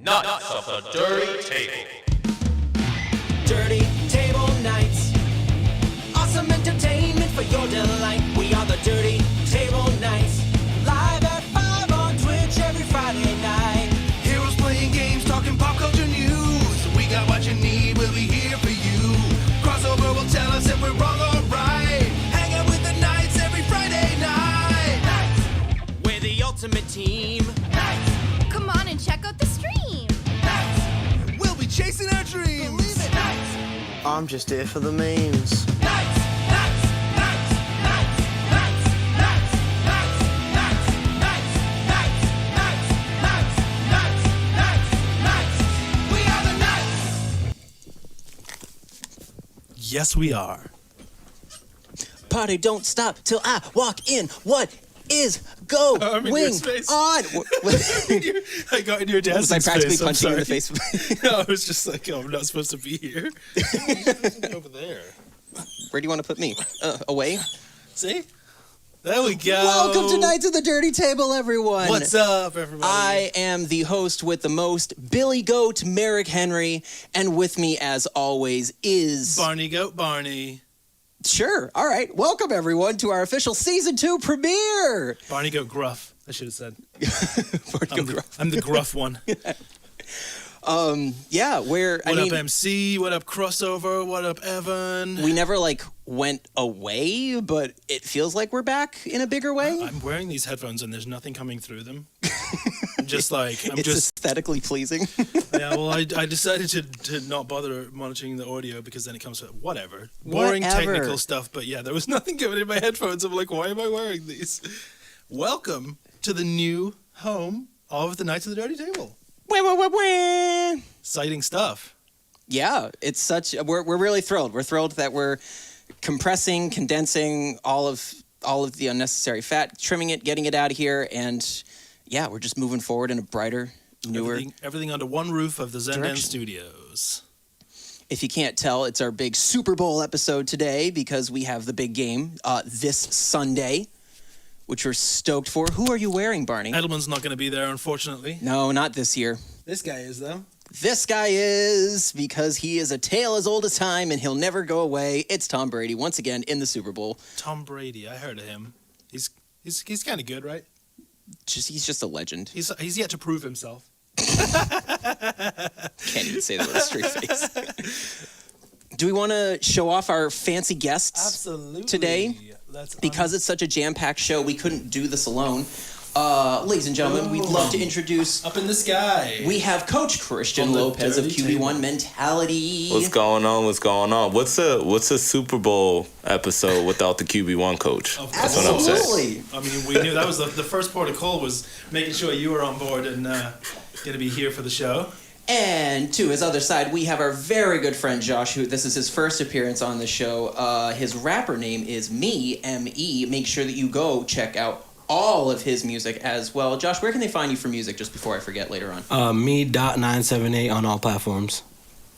Nuts of the Dirty Table. Dirty Table Nights. Awesome entertainment for your delight. We are the Dirty Table Nights. Live at 5 on Twitch every Friday night. Heroes playing games, talking pop culture news. We got what you need, we'll be here for you. Crossover will tell us if we're wrong or right. Hang out with the Knights every Friday night. Nights. We're the ultimate team. Nights. Come on and check out the stream. Nights. We'll be chasing our dreams. Believe it. Nights. I'm just here for the memes. Nights. Nights. Nights. Nights. Nights. Nights. Nights. Nights. Nights. Nights. Nights. Nights. Nights. Nights. Nights. We are the Knights. Yes, we are. Party don't stop till I walk in. What is going I'm in your space. on? I got in your dancing Was I practically space. punching you in the face? No, I was just like, oh, I'm not supposed to be here. Over there. Where do you want to put me? Away? See? There we go. Welcome to Nights of the Dirty Table, everyone. What's up, everybody? I am the host with the most, Billy Goat Merrick Henry, and with me, as always, is... Barney Goat Barney. Sure. All right. Welcome, everyone, to our official Season 2 premiere. Barney Goat Gruff, I should have said. I'm the gruff one. Yeah, What up, MC? What up, Crossover? What up, Evan? we never, went away, but it feels like we're back in a bigger way. I'm wearing these headphones and there's nothing coming through them. I'm It's just aesthetically pleasing. Yeah, well, I decided to not bother monitoring the audio because then it comes to whatever. Boring technical stuff, but yeah, there was nothing going in my headphones. I'm like, why am I wearing these? Welcome to the new home of the Knights of the Dirty Table. Wah, wah, wah, wah. Exciting stuff. Yeah, it's we're really thrilled. We're thrilled that we're compressing, condensing all of the unnecessary fat, trimming it, getting it out of here, and yeah, we're just moving forward in a brighter, newer. Everything under one roof of the Zendan direction. Studios. If you can't tell, it's our big Super Bowl episode today because we have the big game this Sunday, which we're stoked for. Who are you wearing, Barney? Edelman's not going to be there, unfortunately. No, not this year. This guy is, though. This guy is, because he is a tale as old as time and he'll never go away. It's Tom Brady once again in the Super Bowl. Tom Brady, I heard of him. He's kind of good, right? He's just a legend. He's yet to prove himself. Can't even say that with a straight face. Do we want to show off our fancy guests Absolutely. today? Because it's such a jam-packed show, we couldn't do this alone. Ladies and gentlemen, we'd love to introduce... Up in the sky. We have Coach Christian On the Lopez of dirty QB1 table. Mentality. What's going on? What's a Super Bowl episode without the QB1 coach? Of That's what I'm saying. Absolutely. I mean, we knew that was the first port of call was making sure you were on board and going to be here for the show. And to his other side, we have our very good friend Josh, who this is his first appearance on the show. His rapper name is Me, M-E. Make sure that you go check out all of his music as well. Josh, where can they find you for music, just before I forget later on? Me.978 on all platforms.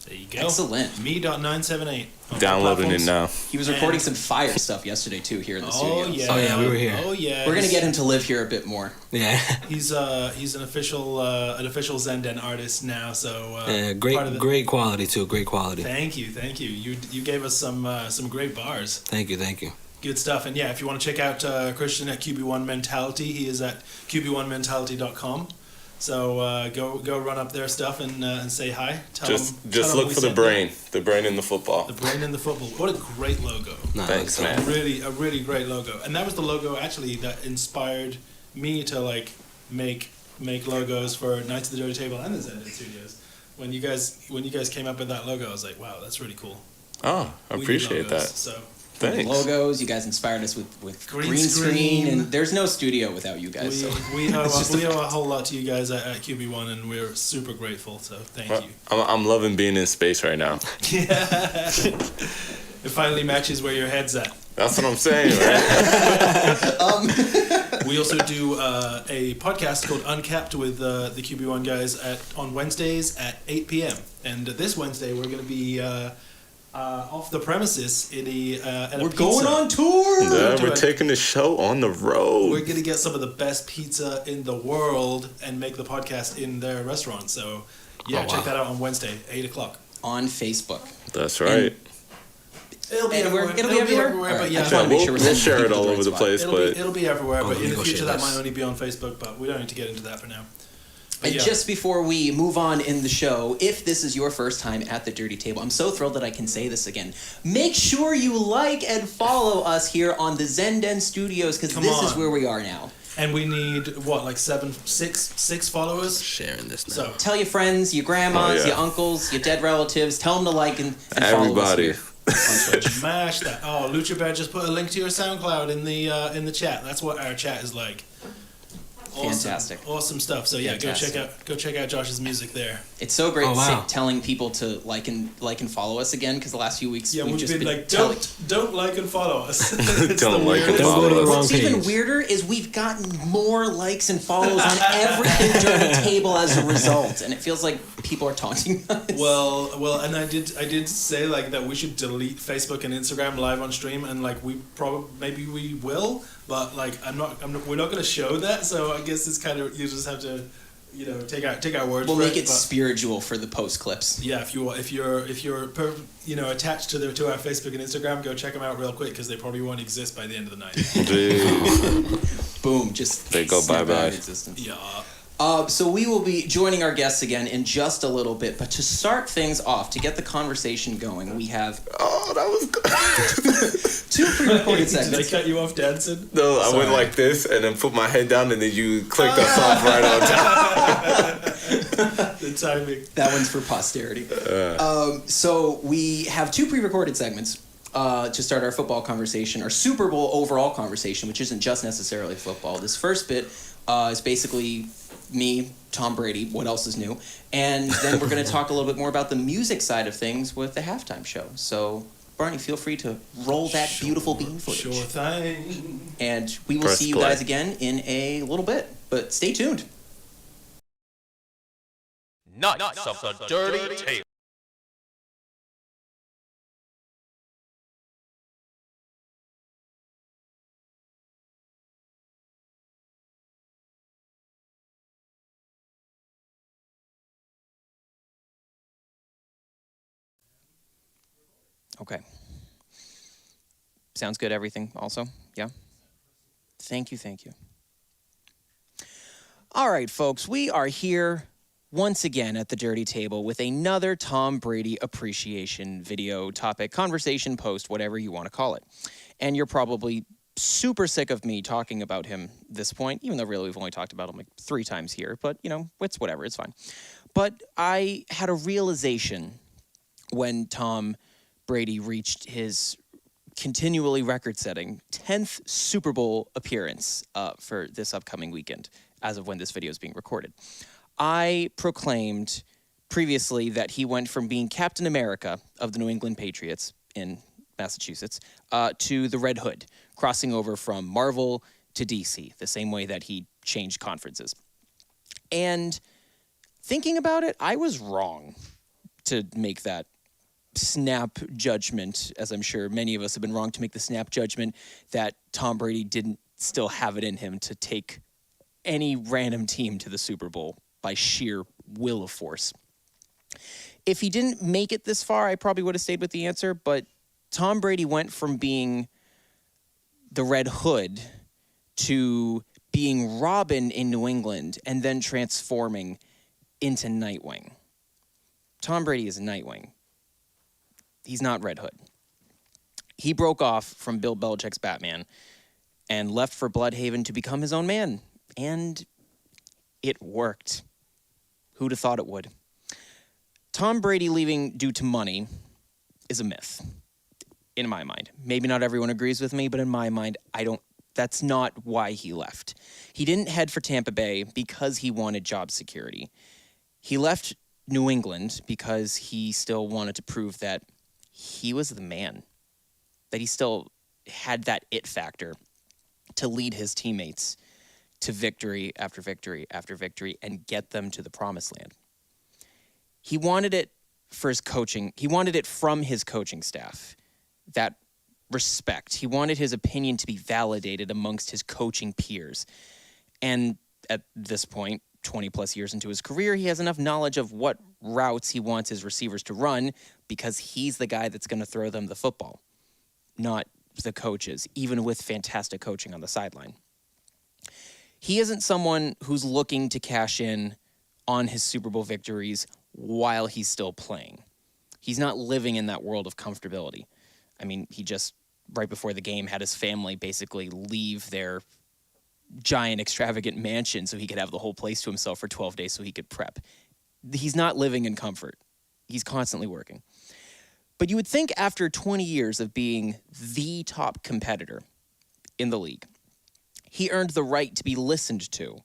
There you go. Excellent. Me.978. Downloading it now. He was recording some fire stuff yesterday, too, here in the Oh, studio. yeah. Oh, yeah, we were here. Oh, yeah. We're going to get him to live here a bit more. Yeah. He's an official Zendan artist now, so Great quality too. Great quality. Thank you. You gave us some great bars. Thank you. Good stuff. And yeah, if you want to check out Christian at QB1 Mentality, he is at QB1mentality.com. So go run up their stuff and say hi. Just look for the brain in the football. The brain in the football. What a great logo. No, Thanks, so- man. A really great logo. And that was the logo actually that inspired me to make logos for Knights of the Dirty Table and the Zendan Studios. When you guys came up with that logo, I was like, wow, that's really cool. Oh, I We need appreciate logos, that. So Thanks. Logos, you guys inspired us with Green green screen, screen. and there's no studio without you guys. we owe It's just a whole lot to you guys at QB1, and we're super grateful. So thank you. I'm loving being in space right now. Yeah. It finally matches where your head's at. That's what I'm saying, right? We also do a podcast called Uncapped with the QB1 guys on Wednesdays at 8 p.m. And this Wednesday we're going to be off the premises at We're a going pizza. on tour. Yeah, we're Right. taking the show on the road. We're gonna get some of the best pizza in the world and make the podcast in their restaurant. So, yeah, check that out on Wednesday, 8:00 On Facebook. That's right. It'll be Everywhere? everywhere. It'll be everywhere? But Alright, yeah, I just wanna make we'll, sure we're we'll sending share it people all to the over the right place, it'll but be everywhere. But in the negotiate future, that this. might only be on Facebook. But we don't need to get into that for now. But And yeah. just before we move on in the show, if this is your first time at the Dirty Table, I'm so thrilled that I can say this again. Make sure you like and follow us here on the Zenden Studios, because Come this is on. where we are now. And we need what, like six followers. Sharing this now. So Tell your friends, your grandmas, Oh, yeah. your uncles, your dead relatives. Tell them to like and follow us everybody. here on Twitch. smash that. Oh, Lucha Bear just put a link to your SoundCloud in the chat. That's what our chat is like. Awesome. Fantastic. Awesome stuff. So yeah, Fantastic. go check out Josh's music there. It's so great Oh, wow. telling people to like and follow us again, because the last few weeks Yeah, we've we've just been like, telling. don't like and follow us. It's Don't the like and weirdest Don't go to the thing. wrong What's even page. weirder is we've gotten more likes and follows on everything Dirty Table as a result, and it feels like people are taunting us. Well, and I did say like that we should delete Facebook and Instagram live on stream, and like maybe we will, but like we're not going to show that. So I guess it's kind of, you just have to, take our words. We'll for make it but- spiritual for the post clips. Yeah, if you're attached to our Facebook and Instagram, go check them out real quick, because they probably won't exist by the end of the night. Jeez. Boom, just They go snap out of bye-bye. existence. Yeah. So we will be joining our guests again in just a little bit, but to start things off, to get the conversation going, we have Oh, that was good. two pre-recorded Did I segments. cut you off dancing? No, I went Sorry. like this and then put my head down and then you clicked us off right on top. The timing. That one's for posterity. So we have two pre-recorded segments to start our football conversation, our Super Bowl overall conversation, which isn't just necessarily football. This first bit is basically me, Tom Brady, what else is new? And then we're going to talk a little bit more about the music side of things with the halftime show. So, Barney, feel free to roll that beautiful bean footage. Sure thing. And we will Press see you play. guys again in a little bit. But stay tuned. Knights of the Dirty Table. Okay. Sounds good, everything also? Yeah? Thank you, thank you. All right, folks, we are here once again at the Dirty Table with another Tom Brady appreciation video, topic, conversation, post, whatever you want to call it. And you're probably super sick of me talking about him at this point, even though really we've only talked about him like 3 times here, but it's whatever, it's fine. But I had a realization when Tom Brady reached his continually record-setting 10th Super Bowl appearance for this upcoming weekend, as of when this video is being recorded. I proclaimed previously that he went from being Captain America of the New England Patriots in Massachusetts to the Red Hood, crossing over from Marvel to DC, the same way that he changed conferences. And thinking about it, I was wrong to make that snap judgment, as I'm sure many of us have been wrong to make the snap judgment that Tom Brady didn't still have it in him to take any random team to the Super Bowl by sheer will of force. If he didn't make it this far, I probably would have stayed with the answer, but Tom Brady went from being the Red Hood to being Robin in New England and then transforming into Nightwing. Tom Brady is Nightwing. He's not Red Hood. He broke off from Bill Belichick's Batman and left for Bloodhaven to become his own man. And it worked. Who'd have thought it would? Tom Brady leaving due to money is a myth, in my mind. Maybe not everyone agrees with me, but in my mind, that's not why he left. He didn't head for Tampa Bay because he wanted job security. He left New England because he still wanted to prove that he was the man, that he still had that it factor to lead his teammates to victory after victory after victory and get them to the promised land. He wanted it for his coaching. He wanted it from his coaching staff. That respect. He wanted his opinion to be validated amongst his coaching peers. And at this point, 20 plus years into his career, he has enough knowledge of what routes he wants his receivers to run because he's the guy that's going to throw them the football, not the coaches, even with fantastic coaching on the sideline. He isn't someone who's looking to cash in on his Super Bowl victories while he's still playing. He's not living in that world of comfortability. I mean, he just, right before the game, had his family basically leave their giant extravagant mansion so he could have the whole place to himself for 12 days so he could prep. He's not living in comfort. He's constantly working. But you would think after 20 years of being the top competitor in the league, he earned the right to be listened to.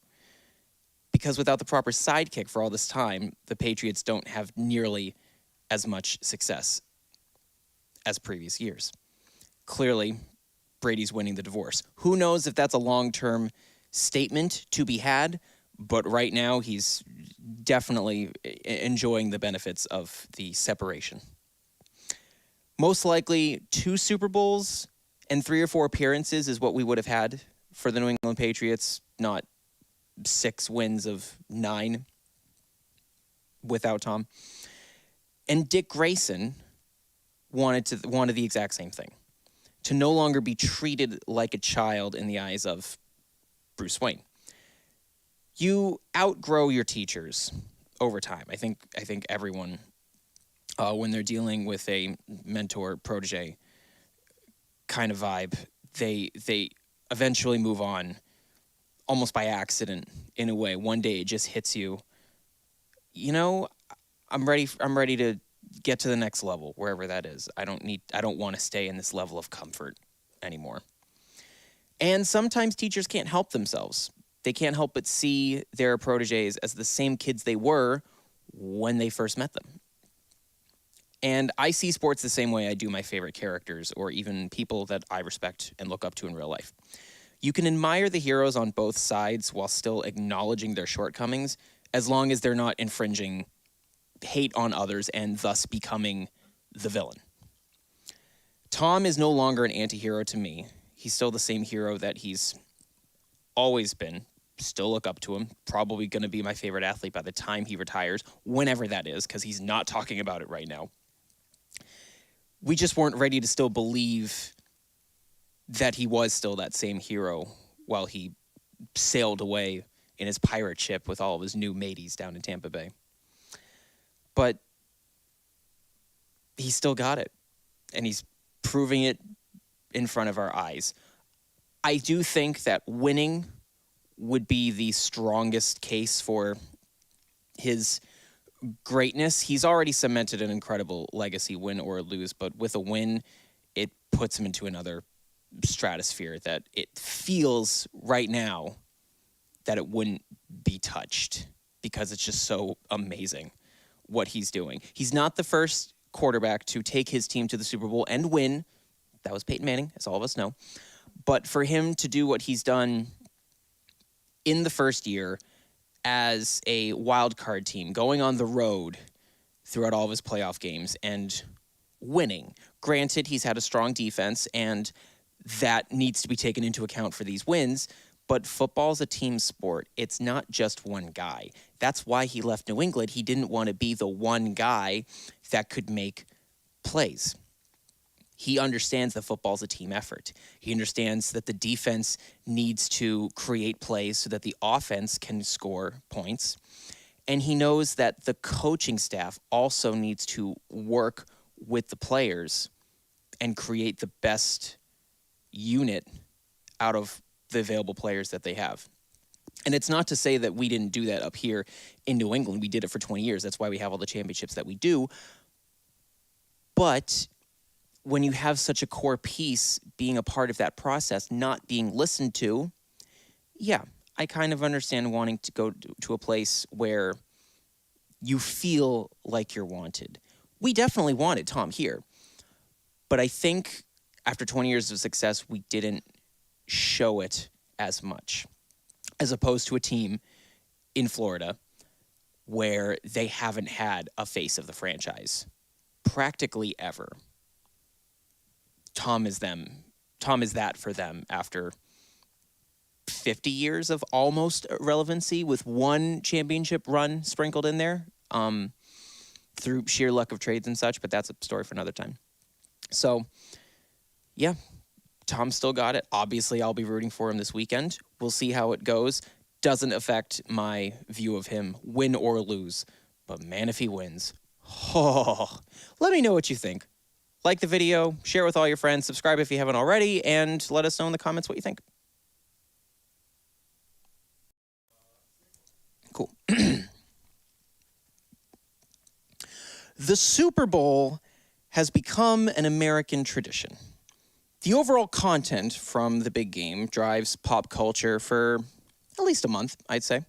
Because without the proper sidekick for all this time, the Patriots don't have nearly as much success as previous years. Clearly, Brady's winning the divorce. Who knows if that's a long-term statement to be had, but right now he's definitely enjoying the benefits of the separation. Most likely 2 Super Bowls and 3 or 4 appearances is what we would have had for the New England Patriots, not 6 wins of 9 without Tom. And Dick Grayson wanted the exact same thing. To no longer be treated like a child in the eyes of Bruce Wayne. You outgrow your teachers over time. I think everyone, when they're dealing with a mentor-protege kind of vibe, they eventually move on almost by accident in a way. One day it just hits you. You know, I'm ready to get to the next level, wherever that is. I don't want to stay in this level of comfort anymore. And sometimes teachers can't help themselves. They can't help but see their proteges as the same kids they were when they first met them. And I see sports the same way I do my favorite characters or even people that I respect and look up to in real life. You can admire the heroes on both sides while still acknowledging their shortcomings, as long as they're not infringing hate on others and thus becoming the villain. Tom is no longer an anti-hero to me. He's still the same hero that he's always been. Still look up to him. Probably going to be my favorite athlete by the time he retires, whenever that is, because he's not talking about it right now. We just weren't ready to still believe that he was still that same hero while he sailed away in his pirate ship with all of his new mateys down in Tampa Bay. But he still got it, and he's proving it in front of our eyes. I do think that winning would be the strongest case for his greatness. He's already cemented an incredible legacy, win or lose, but with a win, it puts him into another stratosphere that it feels right now that it wouldn't be touched because it's just so amazing what he's doing. He's not the first quarterback to take his team to the Super Bowl and win. That was Peyton Manning, as all of us know. But for him to do what he's done in the first year as a wild card team, going on the road throughout all of his playoff games and winning. Granted, he's had a strong defense, and that needs to be taken into account for these wins. But football's a team sport. It's not just one guy. That's why he left New England. He didn't want to be the one guy that could make plays. He understands that football's a team effort. He understands that the defense needs to create plays so that the offense can score points. And he knows that the coaching staff also needs to work with the players and create the best unit out of the available players that they have. And it's not to say that we didn't do that up here in New England. We did it for 20 years. That's why we have all the championships that we do. But when you have such a core piece being a part of that process, not being listened to, yeah, I kind of understand wanting to go to a place where you feel like you're wanted. We definitely wanted Tom here. But I think after 20 years of success, we didn't show it as much, as opposed to a team in Florida where they haven't had a face of the franchise practically ever. Tom is that for them after 50 years of almost relevancy with one championship run sprinkled in there through sheer luck of trades and such, but that's a story for another time. So, yeah, Tom still got it. Obviously, I'll be rooting for him this weekend. We'll see how it goes. Doesn't affect my view of him, win or lose. But man, if he wins, let me know what you think. Like the video, share with all your friends, subscribe if you haven't already, and let us know in the comments what you think. Cool. The Super Bowl has become an American tradition. The overall content from the big game drives pop culture for at least a month, I'd say.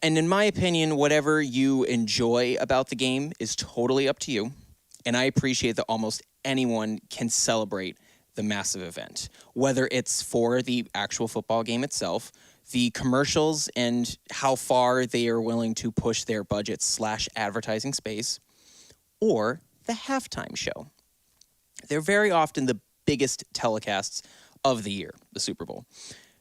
And in my opinion, whatever you enjoy about the game is totally up to you. And I appreciate that almost anyone can celebrate the massive event, whether it's for the actual football game itself, the commercials and how far they are willing to push their budget / advertising space, or the halftime show. They're very often the biggest telecasts of the year, the Super Bowl.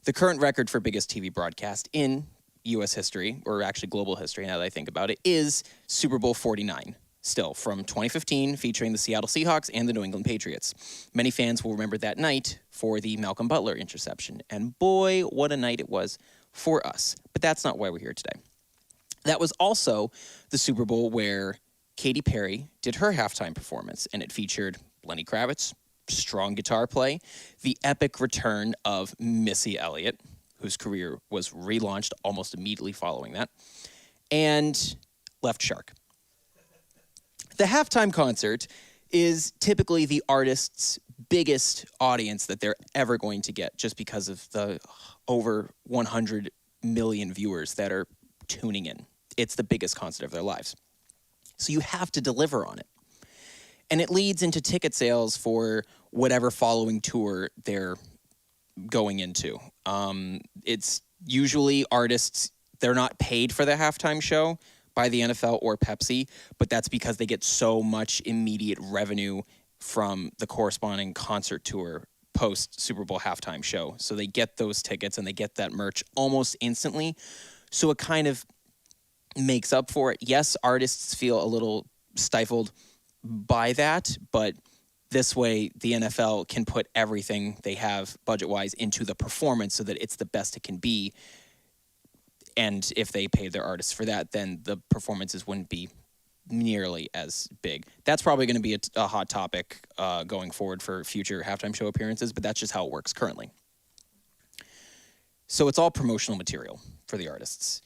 The current record for biggest TV broadcast in U.S. history, or actually global history now that I think about it, is Super Bowl 49. Still, from 2015, featuring the Seattle Seahawks and the New England Patriots. Many fans will remember that night for the Malcolm Butler interception. And boy, what a night it was for us. But that's not why we're here today. That was also the Super Bowl where Katy Perry did her halftime performance, and it featured Lenny Kravitz, strong guitar play, the epic return of Missy Elliott, whose career was relaunched almost immediately following that, and Left Shark. The halftime concert is typically the artist's biggest audience that they're ever going to get, just because of the over 100 million viewers that are tuning in. It's the biggest concert of their lives. So you have to deliver on it. And it leads into ticket sales for whatever following tour they're going into. It's usually artists, they're not paid for the halftime show by the NFL or Pepsi, but that's because they get so much immediate revenue from the corresponding concert tour post Super Bowl halftime show. So they get those tickets and they get that merch almost instantly. So it kind of makes up for it. Yes, artists feel a little stifled by that, but this way the NFL can put everything they have budget-wise into the performance so that it's the best it can be. And if they paid their artists for that, then the performances wouldn't be nearly as big. That's probably going to be a hot topic going forward for future halftime show appearances, but that's just how it works currently. So it's all promotional material for the artists.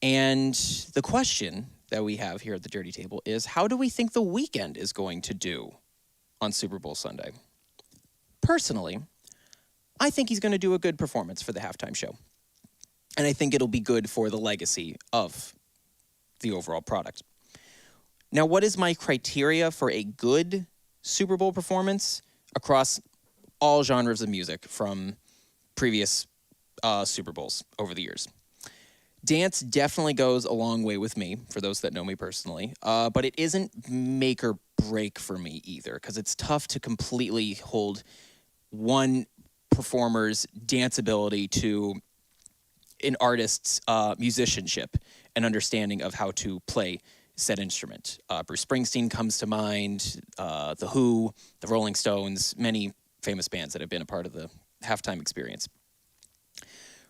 And the question that we have here at the Dirty Table is, how do we think The Weeknd is going to do on Super Bowl Sunday? Personally, I think he's going to do a good performance for the halftime show. And I think it'll be good for the legacy of the overall product. Now, what is my criteria for a good Super Bowl performance across all genres of music from previous Super Bowls over the years? Dance definitely goes a long way with me, for those that know me personally, but it isn't make or break for me either, because it's tough to completely hold one performer's dance ability to an artist's musicianship and understanding of how to play said instrument. Bruce Springsteen comes to mind, The Who, the Rolling Stones, many famous bands that have been a part of the halftime experience.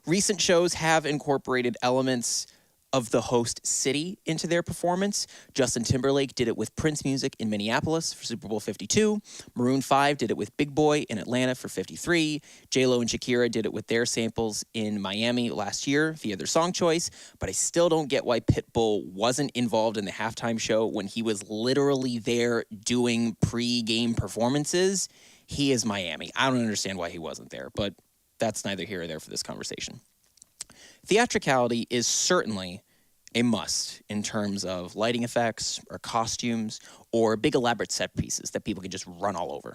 Recent shows have incorporated elements of the host city into their performance. Justin Timberlake did it with Prince Music in Minneapolis for Super Bowl 52. Maroon 5 did it with Big Boy in Atlanta for 53. J-Lo and Shakira did it with their samples in Miami last year via their song choice. But I still don't get why Pitbull wasn't involved in the halftime show when he was literally there doing pre-game performances. He is Miami. I don't understand why he wasn't there, but that's neither here or there for this conversation. Theatricality is certainly a must in terms of lighting effects or costumes or big elaborate set pieces that people can just run all over.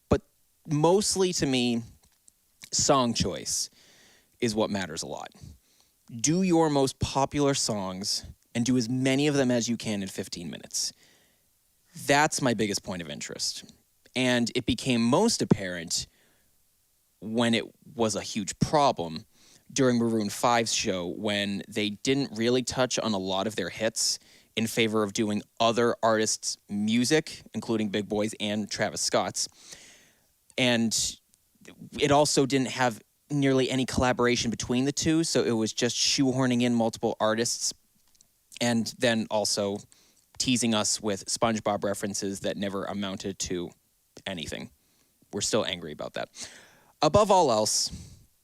But mostly to me, song choice is what matters a lot. do your most popular songs and do as many of them as you can in 15 minutes. That's my biggest point of interest. And it became most apparent when it was a huge problem during Maroon 5's show, when they didn't really touch on a lot of their hits in favor of doing other artists' music, including Big Boy's and Travis Scott's. And it also didn't have nearly any collaboration between the two, so it was just shoehorning in multiple artists and then also teasing us with SpongeBob references that never amounted to anything. We're still angry about that. Above all else,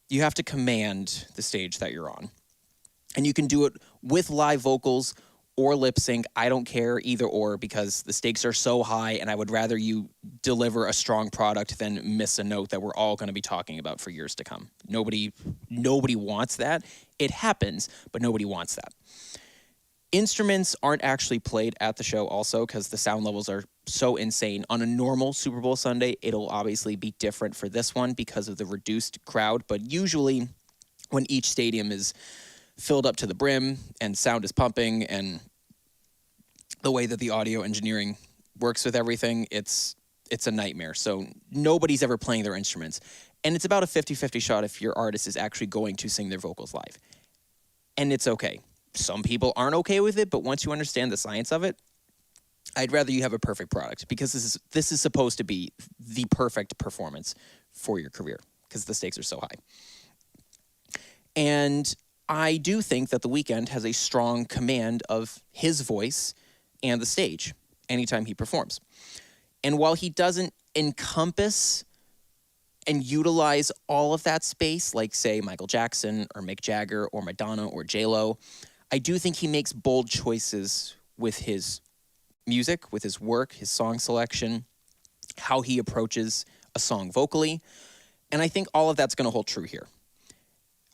you have to command the stage that you're on. And you can do it with live vocals or lip sync. I don't care, either or, because the stakes are so high, and I would rather you deliver a strong product than miss a note that we're all going to be talking about for years to come. Nobody wants that. It happens, but nobody wants that. Instruments aren't actually played at the show also because the sound levels are so insane. On a normal Super Bowl Sunday, it'll obviously be different for this one because of the reduced crowd, but usually when each stadium is filled up to the brim and sound is pumping and the way that the audio engineering works with everything, it's a nightmare. So nobody's ever playing their instruments. And it's about a 50-50 shot if your artist is actually going to sing their vocals live. And it's okay. Some people aren't okay with it, but once you understand the science of it, I'd rather you have a perfect product, because this is supposed to be the perfect performance for your career because the stakes are so high. And I do think that The Weeknd has a strong command of his voice and the stage anytime he performs. And while he doesn't encompass and utilize all of that space, like, say, Michael Jackson or Mick Jagger or Madonna or J-Lo, I do think he makes bold choices with his music, with his work, his song selection, how he approaches a song vocally. And I think all of that's going to hold true here.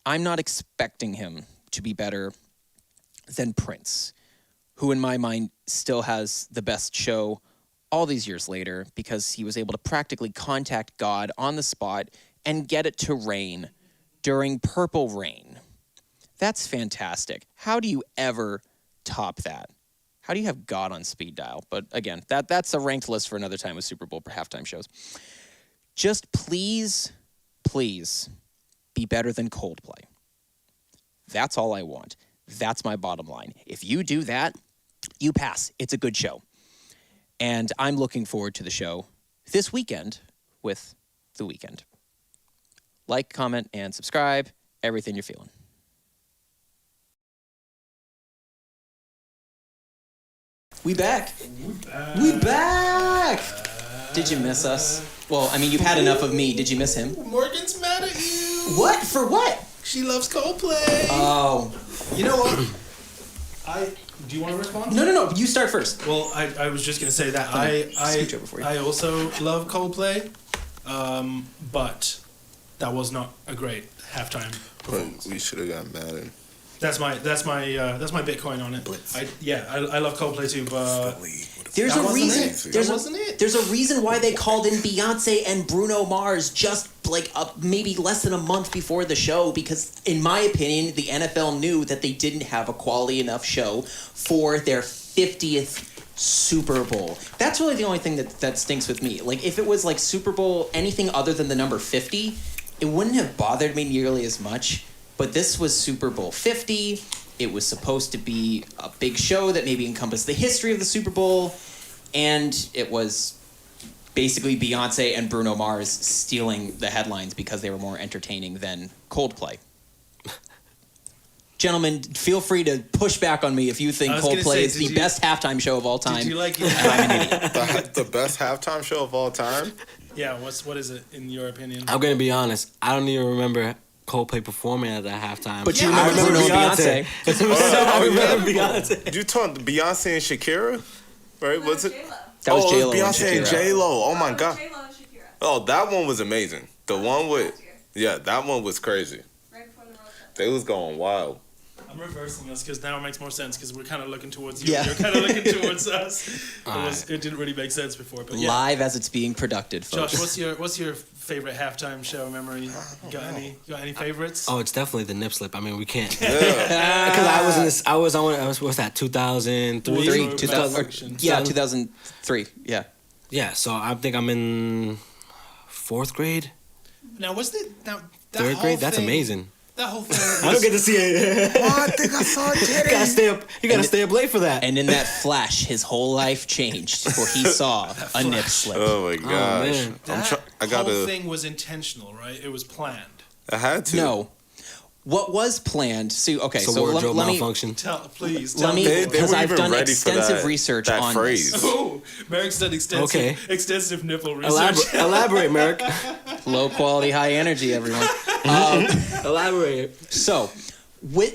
I'm not expecting him to be better than Prince, who in my mind still has the best show all these years later because he was able to practically contact God on the spot and get it to rain during Purple Rain. That's fantastic. How do you ever top that? How do you have God on speed dial? But again, that's a ranked list for another time with Super Bowl halftime shows. Just please be better than Coldplay. That's all I want. That's my bottom line. If you do that, you pass. It's a good show. And I'm looking forward to the show this weekend with The Weeknd. Like, comment, and subscribe. Everything you're feeling. We back. We back. Did you miss us? Well, I mean, you've had enough of me. Did you miss him? Morgan's mad at you. What? For what? She loves Coldplay. Oh. You know what? Do you want to respond? No. You start first. Well, I was just gonna say that Scooch over for you. I also love Coldplay, but that was not a great halftime performance. We should have got Madden. That's my Bitcoin on it. I love Coldplay too, but There's that a reason. wasn't it. There's a reason why they called in Beyonce and Bruno Mars just like maybe less than a month before the show, because in my opinion, the NFL knew that they didn't have a quality enough show for their 50th Super Bowl. That's really the only thing that stinks with me. Like, if it was like Super Bowl, anything other than the number 50, it wouldn't have bothered me nearly as much. But this was Super Bowl 50. It was supposed to be a big show that maybe encompassed the history of the Super Bowl. And it was basically Beyonce and Bruno Mars stealing the headlines because they were more entertaining than Coldplay. Gentlemen, feel free to push back on me if you think Coldplay is the best halftime show of all time. Did you like it? And I'm an idiot. The best halftime show of all time? Yeah, what is it in your opinion? I'm gonna be honest. I don't even remember Coldplay performing at that halftime. But you remember Bruno and Beyonce. I remember Beyonce. You talking Beyonce and Shakira? Right? Was it? That was J-Lo Beyonce and J-Lo. Oh my God. J-Lo and Shakira. Oh, that one was amazing. The one with, yeah, that one was crazy. Right before the World Cup. They was going wild. I'm reversing this because now it makes more sense because we're kind of looking towards you. Yeah. You're kind of looking towards us. It didn't really make sense before, but yeah. Live as it's being produced, folks. Josh, what's your favorite halftime show memory? Got any favorites? Oh, it's definitely the nip slip. I mean, we can't. Because I was on. What's that? 2003. 2003. Yeah. Yeah. So I think I'm in 4th grade. Now, that Third whole grade. That's thing- amazing. That whole thing. I don't get to see it. Oh, I think I saw it. You gotta stay up. You gotta stay up late for that. And in that flash, his whole life changed, for he saw a nip slip. Oh my gosh. man. That whole thing was intentional, right? It was planned. I had to. No. What was planned? So wardrobe let me malfunction. Please let tell me me. because were I've even done ready for extensive research that on phrase. this. Oh, Merrick's done extensive nipple research. Elaborate, Merrick. Low quality, high energy, everyone. Elaborate. So,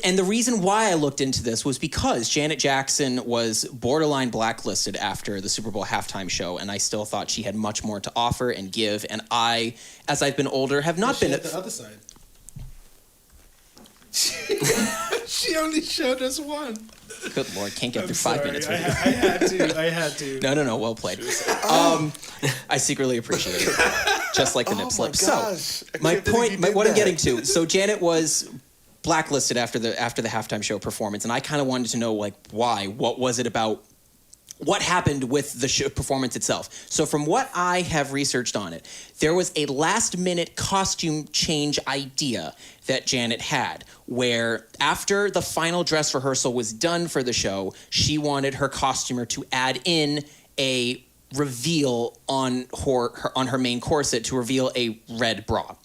and the reason why I looked into this was because Janet Jackson was borderline blacklisted after the Super Bowl halftime show, and I still thought she had much more to offer and give. And I, as I've been older, have not been at the other side. She only showed us one. Good Lord, can't get I'm through sorry. 5 minutes I with you. had to. No, well played. I secretly appreciate it, just like the nip slip. gosh. I My can't believe point, you did what I'm that. getting to. So Janet was blacklisted after the halftime show performance, and I kind of wanted to know why. What was it about? What happened with the show performance itself? So from what I have researched on it, there was a last-minute costume change idea that Janet had, where after the final dress rehearsal was done for the show, she wanted her costumer to add in a reveal on her main corset to reveal a red bra.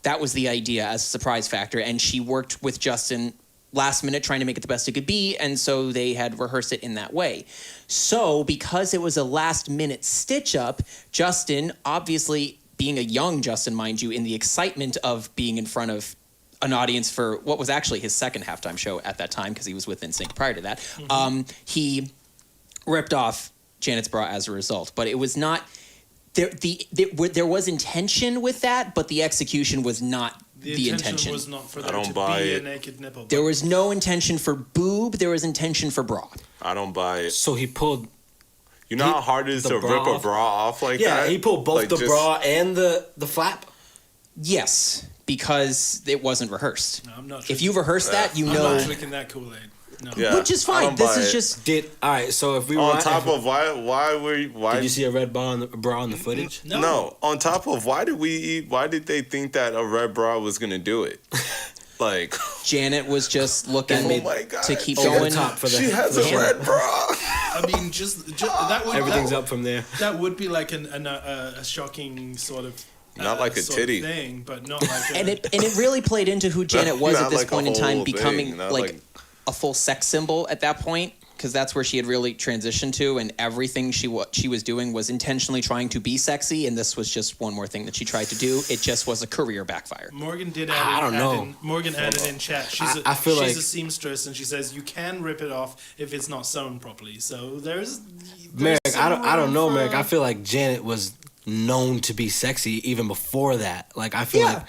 That was the idea as a surprise factor, and she worked with Justin last minute trying to make it the best it could be, and so they had rehearsed it in that way. So because it was a last minute stitch up, Justin, obviously being a young Justin, mind you, in the excitement of being in front of an audience for what was actually his second halftime show at that time, because he was with NSYNC prior to that, he ripped off Janet's bra as a result. But it was not... There was intention with that, but the execution was not the intention. Was not for I there don't to buy be it. a naked nipple. There was no intention for boob. There was intention for bra. I don't buy it. So he pulled. You know how hard it is the to bra rip a off? bra off like Yeah, that? he pulled both Like, the just- bra and the flap. Yes, because it wasn't rehearsed. No, I'm not. If you rehearse that, you I'm know, not drinking that Kool-Aid. No. Yeah, which is I fine. don't This buy is it. just All right. So if we On were top of why did you see a red bra on the footage? No, on top of why did they think that a red bra was gonna do it? Like, Janet was just looking oh my God. to keep Over the going. top for the. she has for a the- red bra. I mean, just that would Everything's up from there. That would be like a shocking sort of. Not like a sort of titty. thing, but not like a, And it really played into who Janet was Not at this like a point in time, whole becoming thing, not like a full sex symbol at that point, because that's where she had really transitioned to, and everything she was doing was intentionally trying to be sexy, and this was just one more thing that she tried to do. It just was a career backfire. Morgan did I don't know. Morgan added in chat. I feel she's like- a seamstress, and she says you can rip it off if it's not sewn properly. So there's Merrick, I don't know, room Merrick. for- I feel like Janet was known to be sexy even before that. Like I feel like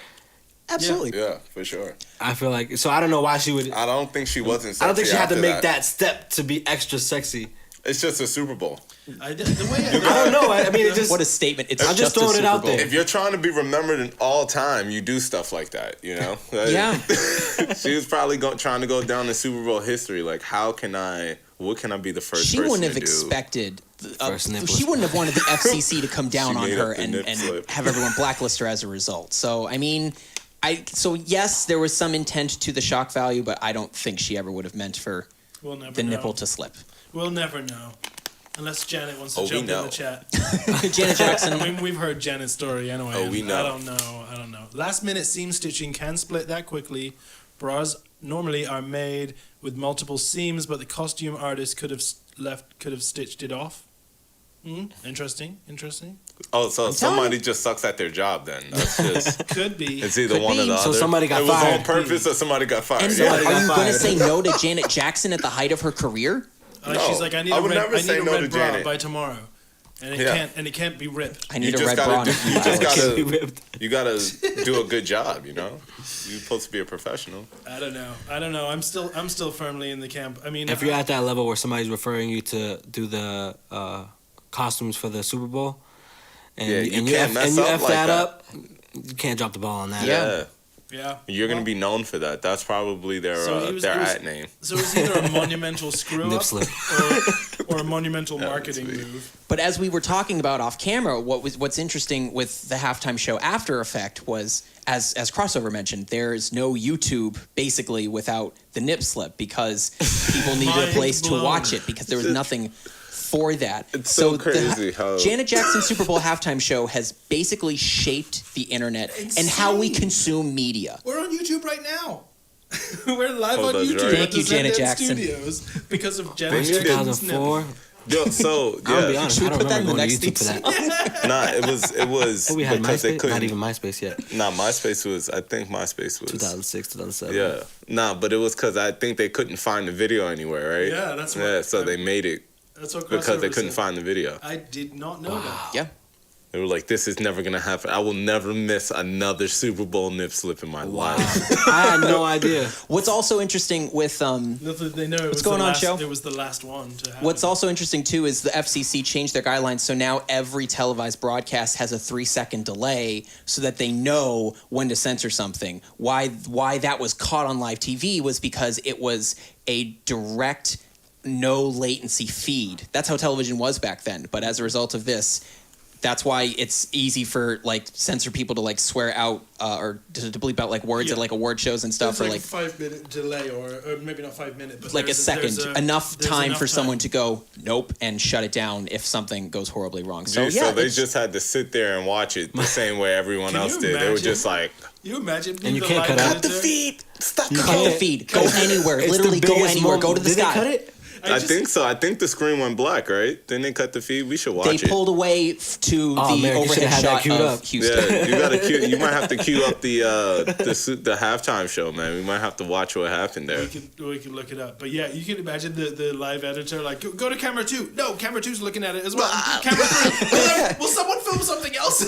Absolutely. Yeah, for sure. I feel like so I don't know why she would. I don't think she wasn't sexy I don't think she had to after make that step to be extra sexy. It's just a Super Bowl. the way I don't know. I mean, it just What a statement! It's I'm just just throwing a it Super out Bowl. there. If you're trying to be remembered in all time, you do stuff like that, you know? Yeah. She was probably trying to go down in Super Bowl history. Like, what can I be the first She person wouldn't have to do? expected. First nipple She wouldn't have wanted the FCC to come down She on made her up the and nip slip. have everyone blacklist her as a result. So I mean, so yes, there was some intent to the shock value, but I don't think she ever would have meant for we'll never the know. nipple to slip. We'll never know. Unless Janet wants to Oh, we jump in know. the chat. Janet Jackson. I mean, we've heard Janet's story anyway. Oh, we and know. I don't know. Last minute seam stitching can split that quickly. Bras normally are made with multiple seams, but the costume artist could have stitched it off. Interesting. Oh, so telling somebody just sucks at their job then. That's just, Could be. it's either Could one or be. the So other. somebody got it was fired. on purpose or somebody got fired. And Yeah. are you going to fired. say no to Janet Jackson at the height of her career? She's like, I need I a would red, never I need say a no red to bra Janet. by tomorrow. And it Yeah. can't be ripped. I need a just red gotta bra. you gotta do a good job, you know? You're supposed to be a professional. I don't know. I'm still firmly in the camp. I mean, If you're at that level where somebody's referring you to do the costumes for the Super Bowl, and Yeah, you can't mess up F like that that. up, you can't drop the ball on that. Yeah. yeah, You're gonna be known for that. That's probably their at name. So it's either a monumental screw Nip up slip. or a monumental marketing move. But as we were talking about off camera, what's interesting with the halftime show After Effect was, as Crossover mentioned, there's no YouTube basically without the nip slip because people needed a place to watch it because there was nothing for that. It's so crazy how Janet Jackson's Super Bowl halftime show has basically shaped the internet and how we consume media. We're on YouTube right now. We're live Oh, on that's YouTube. right. Thank at you, the Janet Zen Jackson. Studios because of They Janet knew that- Jackson's nip. 2004. Yo, so I'm gonna be yeah, honest. Should I we don't put that in remember the going to next YouTube for that. nah, it was Well, we had because they MySpace. couldn't. Not even MySpace yet. Nah, MySpace was. I think MySpace was 2006, 2007. Yeah, nah, but it was because I think they couldn't find the video anywhere, right? Yeah, that's what- Yeah, so they made it That's what because they Crossover couldn't said. find the video. I did not know that. Yeah. They were like, "This is never gonna happen. I will never miss another Super Bowl nip slip in my life." I had no idea. What's also interesting with Little did they know it was going the on, last, Joe? It was the last one to happen. What's also interesting too is the FCC changed their guidelines, so now every televised broadcast has a 3-second delay, so that they know when to censor something. Why that was caught on live TV was because it was a direct, no latency feed. That's how television was back then. But as a result of this, that's why it's easy for like censor people to like swear out or to bleep out like words at like award shows and stuff, There's or like a 5-minute delay, or maybe not 5 minutes, but like a second, enough there's time enough for time. someone to go nope and shut it down if something goes horribly wrong. So Dude, yeah, so they it's- just had to sit there and watch it the same way everyone Can else you did. They were imagine? just like, You imagine being And you the can't live cut out. editor? "Cut the feed, stop cut the can't- feed, go anywhere, It's literally the go biggest anywhere, go moment. to the Did sky. they cut it? I think so. I think the screen went black, right? Didn't they cut the feed? We should watch They it. pulled away to Oh, the man, you overhead should've had that shot queued of up. Houston. Yeah, you gotta cue. You might have to queue up the halftime show, man. We might have to watch what happened there. We could look it up, but yeah, you can imagine the live editor like go to camera 2. No, camera 2's looking at it as well. Camera 3. Will someone film something else?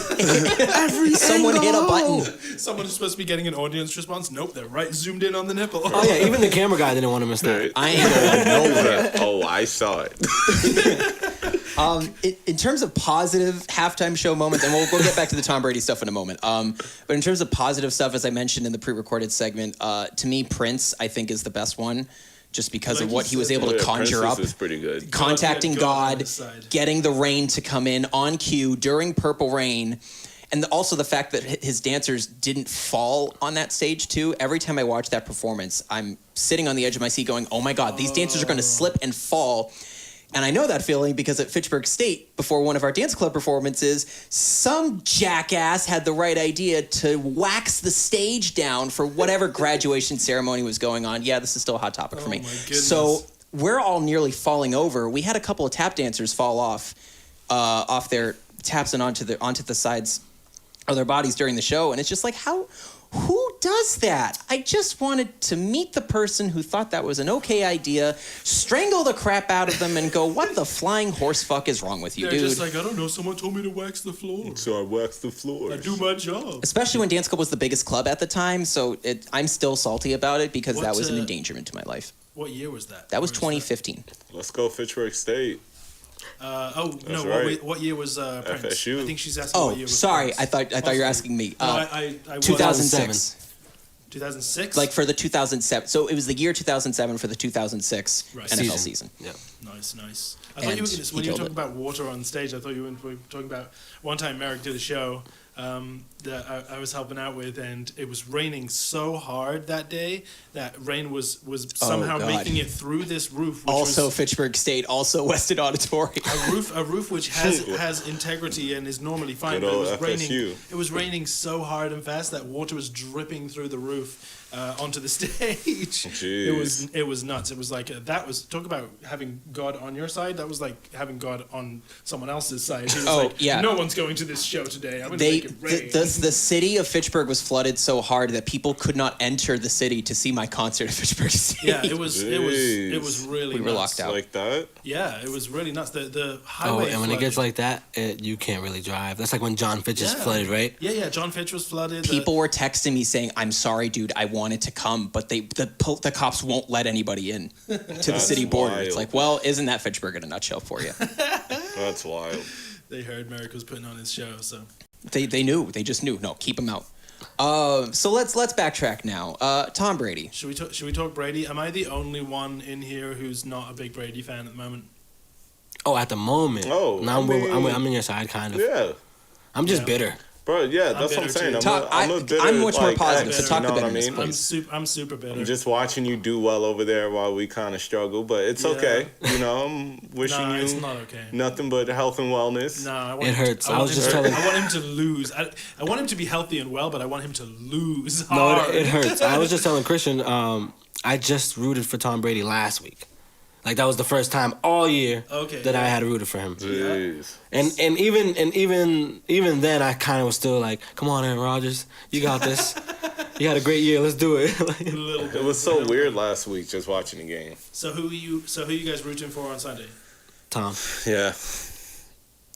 Someone hit a button. Someone is supposed to be getting an audience response. Nope, they're right zoomed in on the nipple. Oh yeah, even the camera guy didn't want to miss that. I ain't going nowhere. Oh, I saw it. In terms of positive halftime show moments, and we'll get back to the Tom Brady stuff in a moment. But in terms of positive stuff, as I mentioned in the pre-recorded segment, to me, Prince, I think, is the best one, just because Like of you what he was said, able to Yeah, conjure Princess up. is pretty good. Contacting God on God, his side. getting the rain to come in on cue during Purple Rain, and also the fact that his dancers didn't fall on that stage too. Every time I watch that performance, I'm sitting on the edge of my seat going, oh my God, these dancers are going to slip and fall. And I know that feeling because at Fitchburg State, before one of our dance club performances, some jackass had the right idea to wax the stage down for whatever graduation ceremony was going on. Yeah, this is still a hot topic for me. my goodness. So we're all nearly falling over. We had a couple of tap dancers fall off their taps and onto the sides of their bodies during the show, and it's just like, who does that? I just wanted to meet the person who thought that was an okay idea, strangle the crap out of them, and go, what the flying horse fuck is wrong with you, They're dude? just like, I don't know, someone told me to wax the floor. So I waxed the floor. I do my job. Especially when Dance Club was the biggest club at the time, so I'm still salty about it because that What's, was an endangerment to my life. What year was that? That was Where 2015. Let's go Fitchburg State. No, right. what year was Prince? FSU. I think she's asking what Oh, year was sorry, Prince. I thought you were Possibly. asking me. No, I was. 2006. 2006? Like for the 2007. So it was the year 2007 for the 2006 Right. NFL season. Yeah. Nice. I And thought you were he when you were killed talking it. about water on stage. I thought you were talking about one time Merrick did a show that I was helping out with, and it was raining so hard that day that rain was somehow God. making it through this roof. Which Also was Fitchburg State, also Weston Auditorium. a roof which has integrity and is normally fine, Good but it old was raining. FSU. It was raining so hard and fast that water was dripping through the roof onto the stage. Jeez. It was nuts. It was like that was talk about having God on your side. That was like having God on someone else's side. He was Oh, like, yeah. no one's going to this show today. I'm gonna make it rain. The city of Fitchburg was flooded so hard that people could not enter the city to see my concert at Fitchburg City. Yeah, it was really We were nuts. locked out. Like that? Yeah, it was really nuts. The Oh, highway and when it flooded. gets like that, you can't really drive. That's like when John Fitch is flooded, right? Yeah, John Fitch was flooded. People were texting me saying, "I'm sorry, dude. I wanted to come, but the cops won't let anybody in to the city border." wild. It's like, well, isn't that Fitchburg in a nutshell for you? That's wild. They heard Merrick was putting on his show, so They knew. They just knew. No, keep him out. So let's backtrack now. Tom Brady. should we talk Brady? Am I the only one in here who's not a big Brady fan at the moment? Oh, at the moment. Oh, no, I'm I mean- in your side, kind of. Yeah. I'm just Yeah. bitter. Bro, yeah, that's what I'm bitter saying. too. I'm a bitter, I'm much more like, positive, so ex, talk you the know what I bitterness, mean? I'm super bitter. I'm just watching you do well over there while we kind of struggle, but it's Yeah. okay. You know, I'm wishing Nah, you it's not okay. nothing but health and wellness. Nah, I want It him to- hurts. I I want was him just to- telling- I want him to lose. I want him to be healthy and well, but I want him to lose No, hard. it hurts. I was just telling Christian, I just rooted for Tom Brady last week. Like that was the first time all year that I had rooted for him. Jeez. And even then I kind of was still like, come on, Aaron Rodgers, you got this. You had a great year. Let's do it. A little bit. It was so weird last week just watching the game. So who you guys rooting for on Sunday? Tom. Yeah.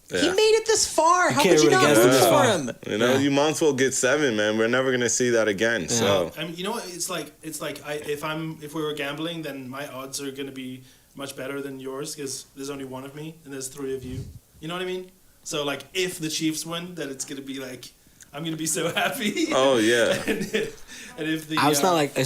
He made it this far. How can't could you root not against him root this for far. him? You know, you might as well get 7, man. We're never gonna see that again. So I mean, you know what? It's like if we were gambling, then my odds are gonna be much better than yours because there's only one of me and there's 3 of you. You know what I mean? So like, if the Chiefs win, then it's gonna be like I'm gonna be so happy. oh yeah. and if the It's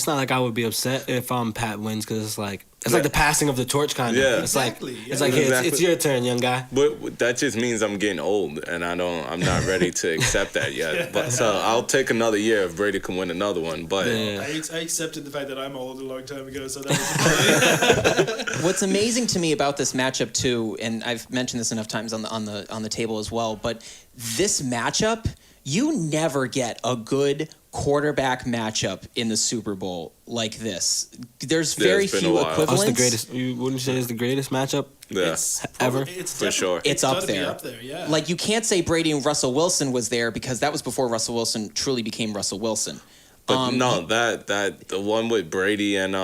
not like I would be upset if Pat wins because it's like the passing of the torch kind of. Yeah. It's Exactly, like yeah. it's like hey, Exactly. it's your turn, young guy. But that just means I'm getting old and I'm not ready to accept that yet. But so I'll take another year if Brady can win another one. But Yeah. I accepted the fact that I'm old a long time ago, so that was What's amazing to me about this matchup too, and I've mentioned this enough times on the table as well, but this matchup, you never get a good quarterback matchup in the Super Bowl like this. There's very it's been a few while. That's equivalents. the greatest. You wouldn't say it's the greatest matchup? yeah. Ever? For sure. It's up gotta be there. up there, yeah. Like, you can't say Brady and Russell Wilson was there because that was before Russell Wilson truly became Russell Wilson. But no, that the one with Brady and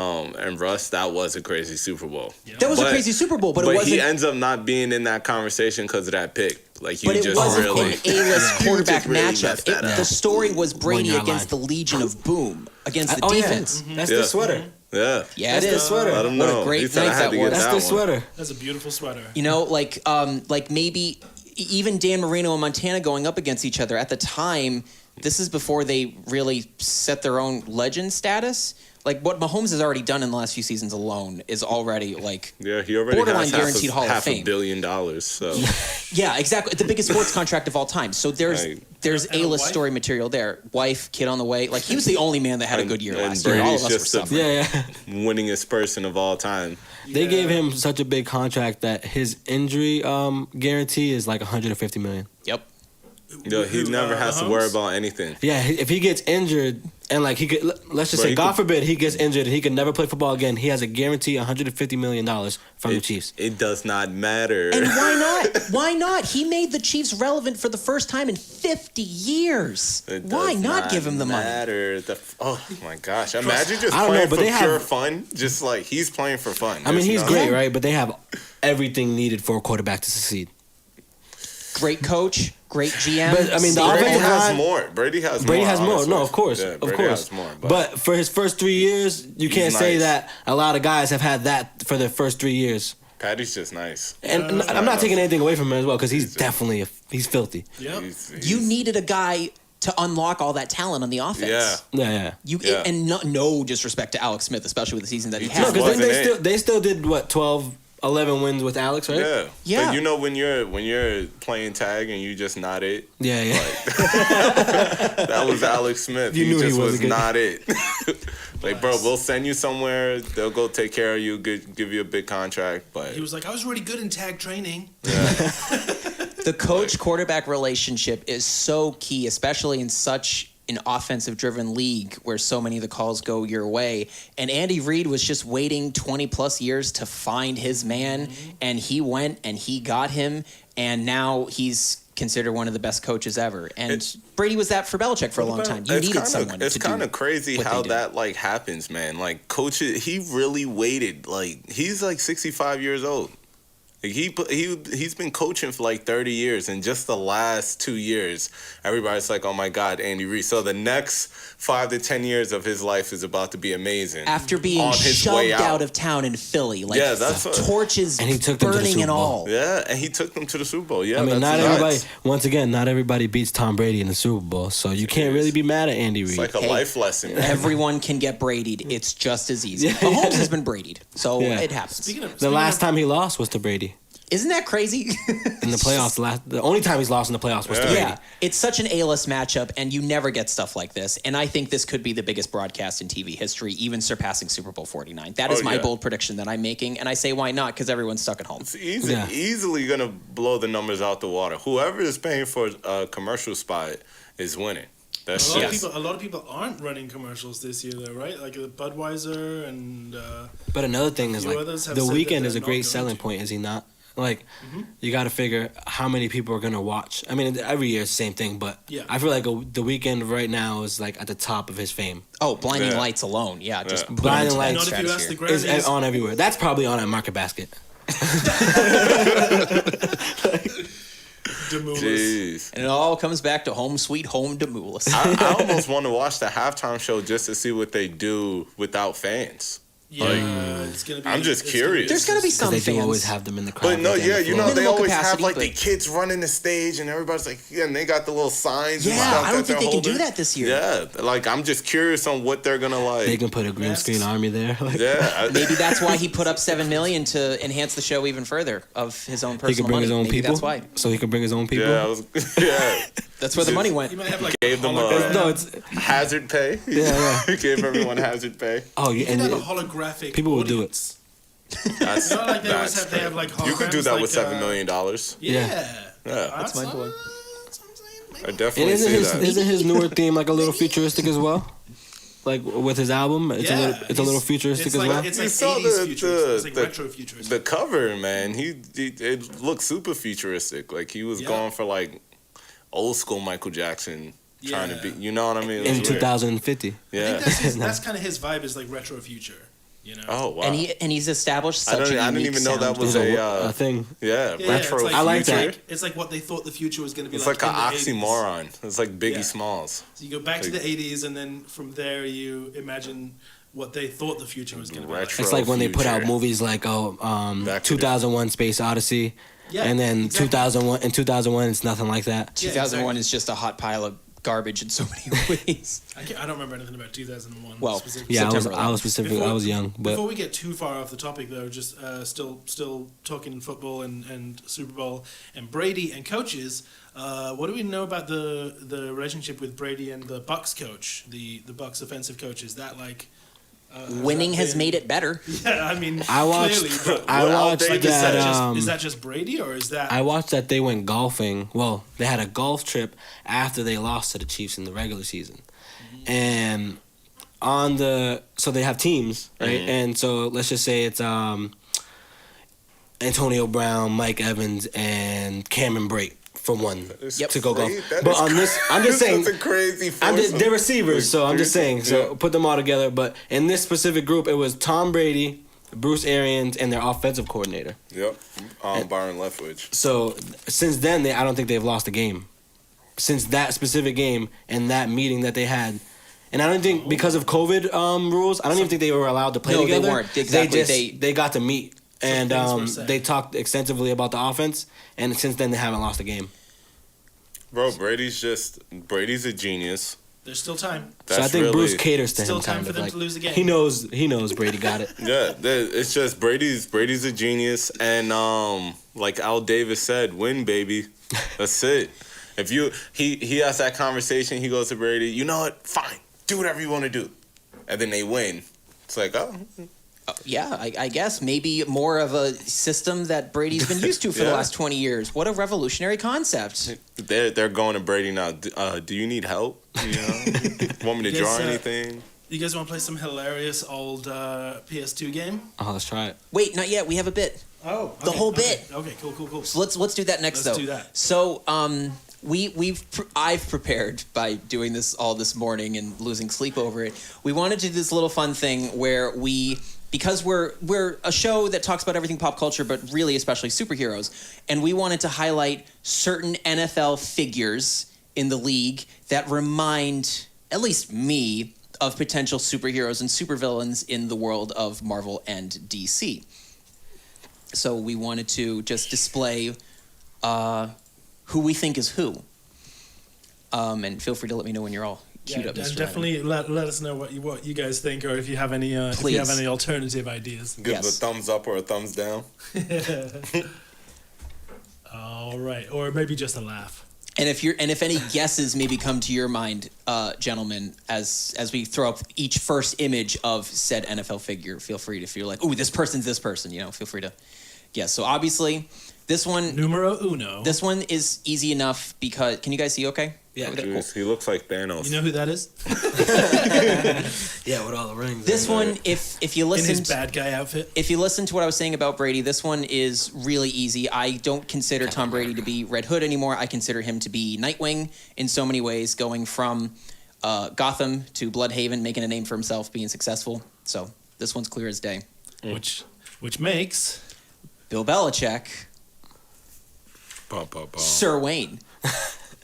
Russ, that was a crazy Super Bowl. That was a But- crazy Super Bowl, but it wasn't. he ends up not being in that conversation because of that pick. Like you But it just wasn't really an A-list quarterback really matchup. messed that up. The story was Brady you're against lying. the Legion of Boom, against the Oh, yeah. defense. That's Yeah. the sweater. Yeah. Yeah, That's it the is. sweater. Let him What know. a great He said I night had that to get was. That's that the one. sweater. That's a beautiful sweater. You know, like maybe even Dan Marino and Montana going up against each other at the time. This is before they really set their own legend status. Like, what Mahomes has already done in the last few seasons alone is already like Yeah, he already borderline has guaranteed Hall of half Fame. $1 billion. So Yeah, exactly. The biggest sports contract of all time. So there's Right. there's And a A-list wife? story material there. Wife, kid on the way. Like, he was the only man that had a good year and last year. All of Brady's us were just a- suffering. Yeah. winningest person of all time. They gave him such a big contract that his injury guarantee is like $150 million. Yep. Yo, he never has to worry Mahomes? about anything. Yeah, if he gets injured and like he could, let's just Bro, say, he God could- forbid, he gets injured and he can never play football again. He has a guarantee $150 million from the Chiefs. It does not matter. And why not? Why not? He made the Chiefs relevant for the first time in 50 years. It Why does not give him the money? matter. Oh my gosh! Imagine just I don't know, playing but for they pure have- fun. Just like he's playing for fun. I mean, There's he's no- great, right? But they have everything needed for a quarterback to succeed. Great coach, great GM. But, I mean, the safety. Brady offensive has line- more. Brady has Brady more. has more. honestly. No, of course, Yeah, of Brady course. has more, but for his first 3 years, you He's can't say nice. that a lot of guys have had that for their first 3 years. Patty's just nice. And I'm not taking anything away from him as well because he's definitely he's filthy. Yep. You needed a guy to unlock all that talent on the offense. Yeah. Yeah. Yeah. And no disrespect to Alex Smith, especially with the season that he He had. just No, because wasn't they still did what 12, 11 wins with Alex, right? Yeah. Yeah. But you know when you're playing tag and you just not it. Yeah. That was Alex Smith. You he knew he just was wasn't good. not it. Like, bro, we'll send you somewhere. They'll go take care of you, give you a big contract. But He was like, I was really good in tag training. The coach-quarterback relationship is so key, especially in such an offensive-driven league where so many of the calls go your way. And Andy Reid was just waiting 20-plus years to find his man, and he went and he got him, and now he's considered one of the best coaches ever. And Brady was that for Belichick for a long time. You needed someone to do. It's kind of crazy how that like happens, man. Like coaches, he really waited. Like he's like 65 years old. Like he's been coaching for like 30 years, and just the last 2 years, everybody's like, "Oh my God, Andy Reid." So the next 5 to 10 years of his life is about to be amazing. After being shoved out of town in Philly, like torches and he took them burning to the and Super Bowl. all. Yeah, and he took them to the Super Bowl. Yeah, I mean, not everybody. Once again, not everybody beats Tom Brady in the Super Bowl, so you can't really be mad at Andy Reid. It's like a life lesson. Man. Everyone can get Brady'd. It's just as easy. Mahomes has been Brady'd, so it happens. The last time he lost was to Brady. Isn't that crazy? In the playoffs, the only time he's lost in the playoffs was to Brady. Yeah, it's such an A-list matchup, and you never get stuff like this. And I think this could be the biggest broadcast in TV history, even surpassing Super Bowl 49. That is my bold prediction that I'm making, and I say why not? Because everyone's stuck at home. It's easily going to blow the numbers out the water. Whoever is paying for a commercial spot is winning. A lot of people aren't running commercials this year, though, right? Like Budweiser and. But another thing is like the weekend is a great selling point, is he not? Like, you got to figure how many people are going to watch. I mean, every year it's the same thing, but I feel like the weekend right now is like at the top of his fame. Oh, Blinding Lights alone. Yeah, just Blinding Lights is on everywhere. That's probably on at Market Basket. Demoulas. And it all comes back to Home Sweet Home Demoulas. I almost want to watch the halftime show just to see what they do without fans. Yeah, it's gonna be. I'm just curious. There's gonna be some they fans. Do always have them in the crowd. But no, they always have like but the kids running the stage, and everybody's like, and they got the little signs. Yeah, and stuff I don't think they holding. can do that this year. Yeah, like I'm just curious on what they're gonna like. They can put a green screen army there. Maybe that's why he put up $7 million to enhance the show even further of his own personal money. He can bring his own Maybe people. That's why. So he can bring his own people. Yeah, that's where the money went. You might have like gave them it's hazard pay. Yeah. Gave everyone hazard pay. Oh, you can have a holographic. People would do it. That's, like they have like you could do that like, with $7 million. Yeah. That's my point. I definitely see that. Isn't his newer theme like a little futuristic as well? Like with his album, it's a little futuristic as well. It's like 80s futuristic. It's like retro futuristic. The cover, man, it looked super futuristic. Like he was going for like old school Michael Jackson. Trying to be, you know what I mean? In 2050. Yeah, I think that's kind of his vibe, is like retro future. You know? Oh wow! And he's established such a unique I didn't even know that was a thing. Yeah, retro. Like, I like that. It's like what they thought the future was going to be. It's like an in oxymoron. 80s. It's like Biggie Smalls. So you go back to the 80s, and then from there you imagine what they thought the future was going to be. Retro it's like when they put out movies like 2001: Space Odyssey, and then 2001. In 2001, it's nothing like that. 2001 is just a hot pile of garbage in so many ways. I don't remember anything about 2001. Well, yeah, I was specific. I was young. But before we get too far off the topic, though, just still talking football and Super Bowl and Brady and coaches. What do we know about the relationship with Brady and the Bucs coach, the Bucs offensive coach? Is that like winning has made it better? Yeah, I mean, I watched that. Is that just Brady, or is that? I watched that they went golfing. Well, they had a golf trip after they lost to the Chiefs in the regular season, and so they have teams, right? And so let's just say it's Antonio Brown, Mike Evans, and Cameron Brate for one to go golf. But on this, I'm just saying, that's a crazy. They're receivers, so I'm just saying. So put them all together. But in this specific group, it was Tom Brady, Bruce Arians, and their offensive coordinator. Yep, Byron Leftwich. So since then, I don't think they've lost a game. Since that specific game and that meeting that they had. And I don't think because of COVID rules, I don't even think they were allowed to play together. No, they weren't. Exactly. They got to meet. And they talked extensively about the offense, and since then they haven't lost a game. Bro, Brady's a genius. There's still time. So I think Bruce caters to him. Still time for them like, to lose a game. He knows Brady got it. Yeah, it's just Brady's a genius, and like Al Davis said, win, baby. That's it. If he has that conversation, he goes to Brady. You know what? Fine, do whatever you want to do, and then they win. It's like, oh. Yeah, I guess maybe more of a system that Brady's been used to for the last 20 years. What a revolutionary concept. They're going to Brady now. Do you need help? You know? Want me to draw anything? You guys want to play some hilarious old PS2 game? Oh, let's try it. Wait, not yet. We have a bit. Oh, okay, the whole bit. Okay, cool. So let's do that next. Let's though. do that. So I've prepared by doing this all this morning and losing sleep over it. We wanted to do this little fun thing where because we're a show that talks about everything pop culture, but really especially superheroes, and we wanted to highlight certain NFL figures in the league that remind at least me of potential superheroes and supervillains in the world of Marvel and DC. So we wanted to just display who we think is who. And feel free to let me know when you're all queued up. Mr. Definitely let us know what you guys think, or if you have any alternative ideas. Give a thumbs up or a thumbs down. All right, or maybe just a laugh. And if any guesses maybe come to your mind, gentlemen, as we throw up each first image of said NFL figure, feel free to feel like, ooh, this person's this person. Feel free to guess. So obviously, this one numero uno. This one is easy enough because can you guys see? Okay. Yeah, cool. He looks like Thanos. You know who that is? Yeah, with all the rings. This one, if you listen in his bad guy outfit. If you listen to what I was saying about Brady, this one is really easy. I don't consider Tom Brady to be Red Hood anymore. I consider him to be Nightwing in so many ways, going from Gotham to Bloodhaven, making a name for himself, being successful. So this one's clear as day. Which makes Bill Belichick, Sir Wayne.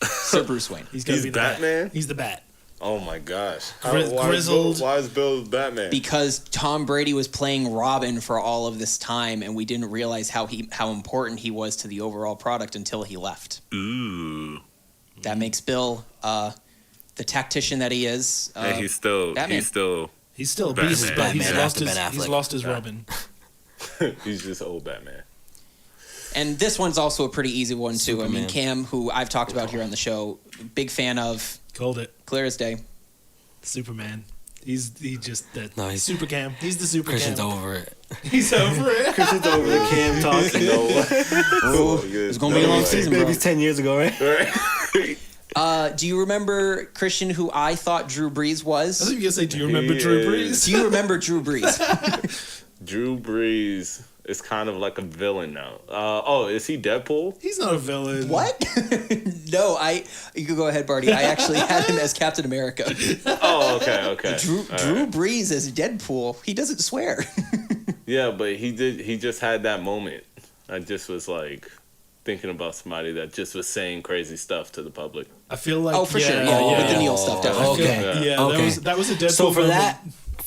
Sir Bruce Wayne. He's Batman? Bat. He's the Bat. Oh my gosh. Grizzled. Why is Bill Batman? Because Tom Brady was playing Robin for all of this time, and we didn't realize how important he was to the overall product until he left. Ooh. That makes Bill the tactician that he is. And he's still Batman. He's still Batman. beast, but he's Batman lost after his Ben Affleck. he's lost his Robin. He's just old Batman. And this one's also a pretty easy one, too. Superman. I mean, Cam, who I've talked about here on the show, big fan of. Called it. Clear as day. Superman. He's that. No, he's Super Cam. He's the Super Christian's Cam. over it. He's over it. Christian's over the Cam talk. It's going to be a long season, bro. Baby's 10 years ago, right? Do you remember, Christian, who I thought Drew Brees was? I was going to say, do you remember Drew Brees? Do you remember Drew Brees? Drew Brees is kind of like a villain now. Is he Deadpool? He's not a villain. What? No, you could go ahead, Barty. I actually had him as Captain America. Oh, okay. Drew Brees as Deadpool. He doesn't swear. Yeah, but he just had that moment. I just was like thinking about somebody that just was saying crazy stuff to the public. I feel like for sure. Yeah, with the Neil stuff, definitely. Okay. Yeah, Okay. That was a Deadpool So for moment.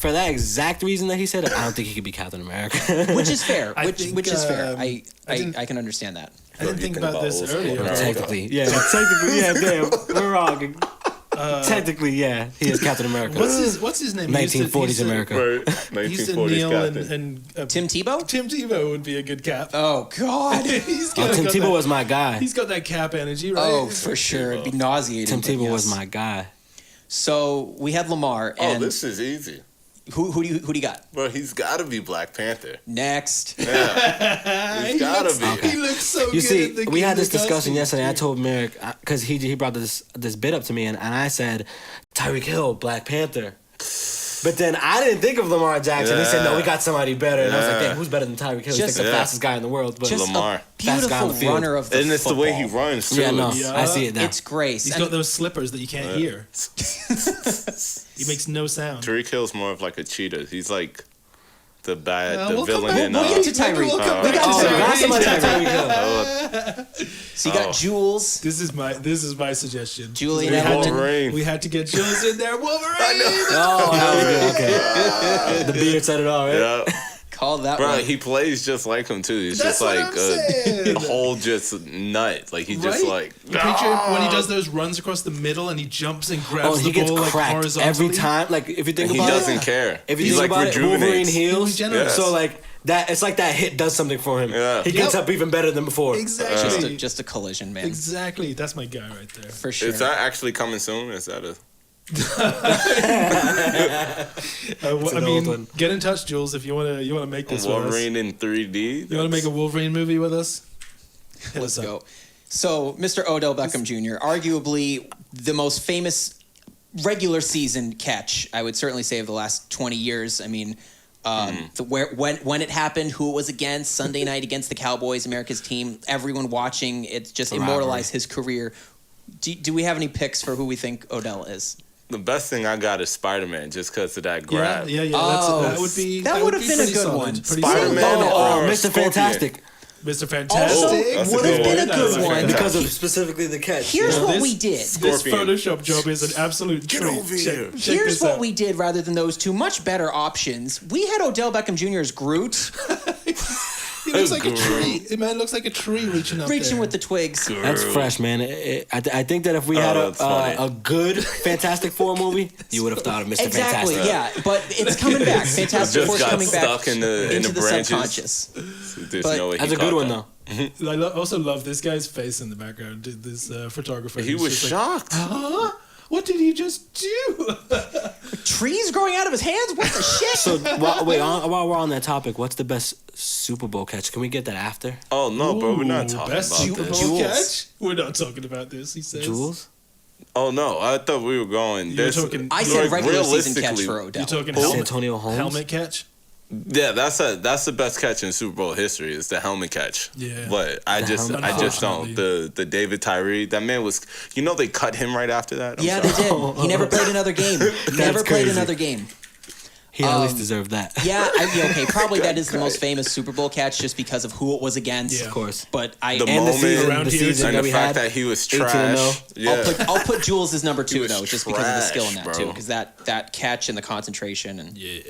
that exact reason that he said it, I don't think he could be Captain America. Which is fair. I Which think, is fair. I didn't- can understand that. I didn't think about this old school earlier. Naruto. Technically, yeah. Damn, we're wrong. Technically, yeah, he is Captain America. What's his name? 1940s America. Right. He said 1940s Neil captain. and Tim Tebow? Tim Tebow would be a good cap. Oh, God. Tim Tebow was my guy. He's got that cap energy, right? Oh, for sure. It'd be nauseating. Tim but Tebow was yes. my guy. So we had Lamar. And This is easy. who do you got? Bro, he's got to be Black Panther. Next. Yeah. He's got to be. He looks so good. You see, at the we had this costume. discussion yesterday. I told Merrick because he brought this bit up to me, and I said Tyreek Hill, Black Panther. But then I didn't think of Lamar Jackson. He said, "No, we got somebody better." And I was like, "Damn, who's better than Tyreek Hill? He's like the fastest guy in the world." But Just Lamar. a Fast guy on beautiful the field. runner of the And it's the way he football. runs, too. yeah, no, Yeah. I see it now. It's grace. He's And got those slippers that you can't hear. He makes no sound. Tariq Hill's more of like a cheetah. He's like the We'll villain come in. back. We'll get to Tyreek. We'll come We back got to to got somebody like Tyreek. Tyreek Hill. So you got Jules, This is my suggestion. Julian we had, to, Wolverine. we had to get Jules in there. Wolverine. Oh, that was good. Okay, the beard said it all, right? Yeah. call that Bro, one. he plays just like him too. He's That's just what like I'm saying. a whole just nut. Like he just Right? like You picture when he does those runs across the middle and he jumps and grabs Oh, the he gets ball like cracked horizontally. every time. Like if you think he about doesn't it, care. if you He's think like about it, Wolverine rejuvenates. heals. He regenerates. So like that, it's like that hit does something for him. Yeah. He gets Yep. up even better than before. Exactly. just a collision, man. Exactly. That's my guy right there. For sure. Is that actually coming soon? Is that a I mean, get in touch, Jules, if you wanna make this with us. Wolverine in 3D? You wanna make a Wolverine movie with us? Hit Let's us up. go. So, Mr. Odell Beckham Jr., arguably the most famous regular season catch, I would certainly say, of the last 20 years. I mean, When it happened, who it was against, Sunday night against the Cowboys, America's team, everyone watching, it just immortalized his career. Do we have any picks for who we think Odell is? The best thing I got is Spider-Man, just because of that grab. Yeah. That would have been a good one. Spider-Man or Mr. Fantastic. Mr. Fantastic would have been a good one. Because of specifically the catch. Here's what we did. This Photoshop job is an absolute treat. over here. Here's what we did rather than those two much better options. We had Odell Beckham Jr. as Groot. He looks like a tree. Man looks like a tree reaching with the twigs. That's fresh, man. I think that if we had a good Fantastic Four movie, you would have thought of Mr. Exactly, Fantastic. yeah. But it's coming back. Fantastic Four's coming back stuck in into the branches. subconscious. There's But- no way That's a good one, though. I also love this guy's face in the background. This photographer. He was shocked. Huh? What did he just do? Trees growing out of his hands? What the shit? So, while we're on that topic, what's the best Super Bowl catch? Can we get that after? Oh, no, bro. We're not talking Best about Super this. Bowl Jules. catch? We're not talking about this, he says. Jules? Oh, no. I thought we were going. You're talking- I said like, regular season catch realistically- for Odell. You're talking Santonio Holmes? helmet catch? Yeah, that's the best catch in Super Bowl history is the helmet catch. Yeah. But I just don't. The David Tyree, that man was, they cut him right after that. I'm Yeah, sorry. they did. He never played another game. Never played crazy. another game. He at least deserved that. Yeah, okay. Probably that is the most famous Super Bowl catch just because of who it was against. Yeah. Of course. But The And the moment season, around the here, season and that the we fact had. that he was 18-0. trash. Yeah. I'll put Jules as number 2 was though, just because of the skill in that trash, too, bro. because that catch and the concentration and. Yeah.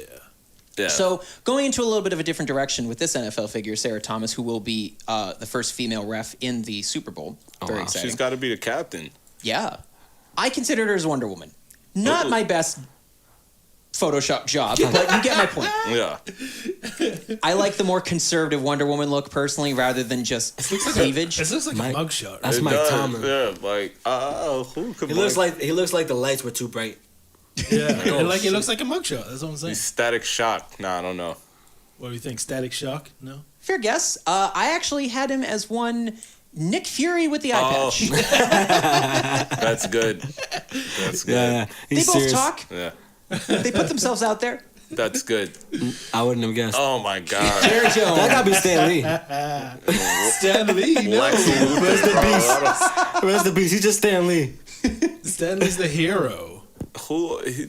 So going into a little bit of a different direction with this NFL figure, Sarah Thomas, who will be the first female ref in the Super Bowl. Very exciting. She's got to be the captain. Yeah, I considered her as Wonder Woman. Not my best Photoshop job, but you get my point. Yeah. I like the more conservative Wonder Woman look personally, rather than just cleavage. This looks like Mike- a mugshot. That's It Mike does, Tomlin. Yeah, like, who could He looks like the lights were too bright. Yeah, it looks like a mugshot. That's what I'm saying. Static Shock. Nah, I don't know. What do you think? Static Shock? No. Fair guess. I actually had him as one Nick Fury with the eye Oh. patch. That's good. That's good. Yeah, They he's both serious. talk. Yeah. They put themselves out there. That's good. I wouldn't have guessed. Oh my God. Jerry Jones. That gotta be Stan Lee. Stan Lee, no. Lex Luthor, Where's the bro. beast? Where's the beast? He's just Stan Lee. Stan Lee's the hero.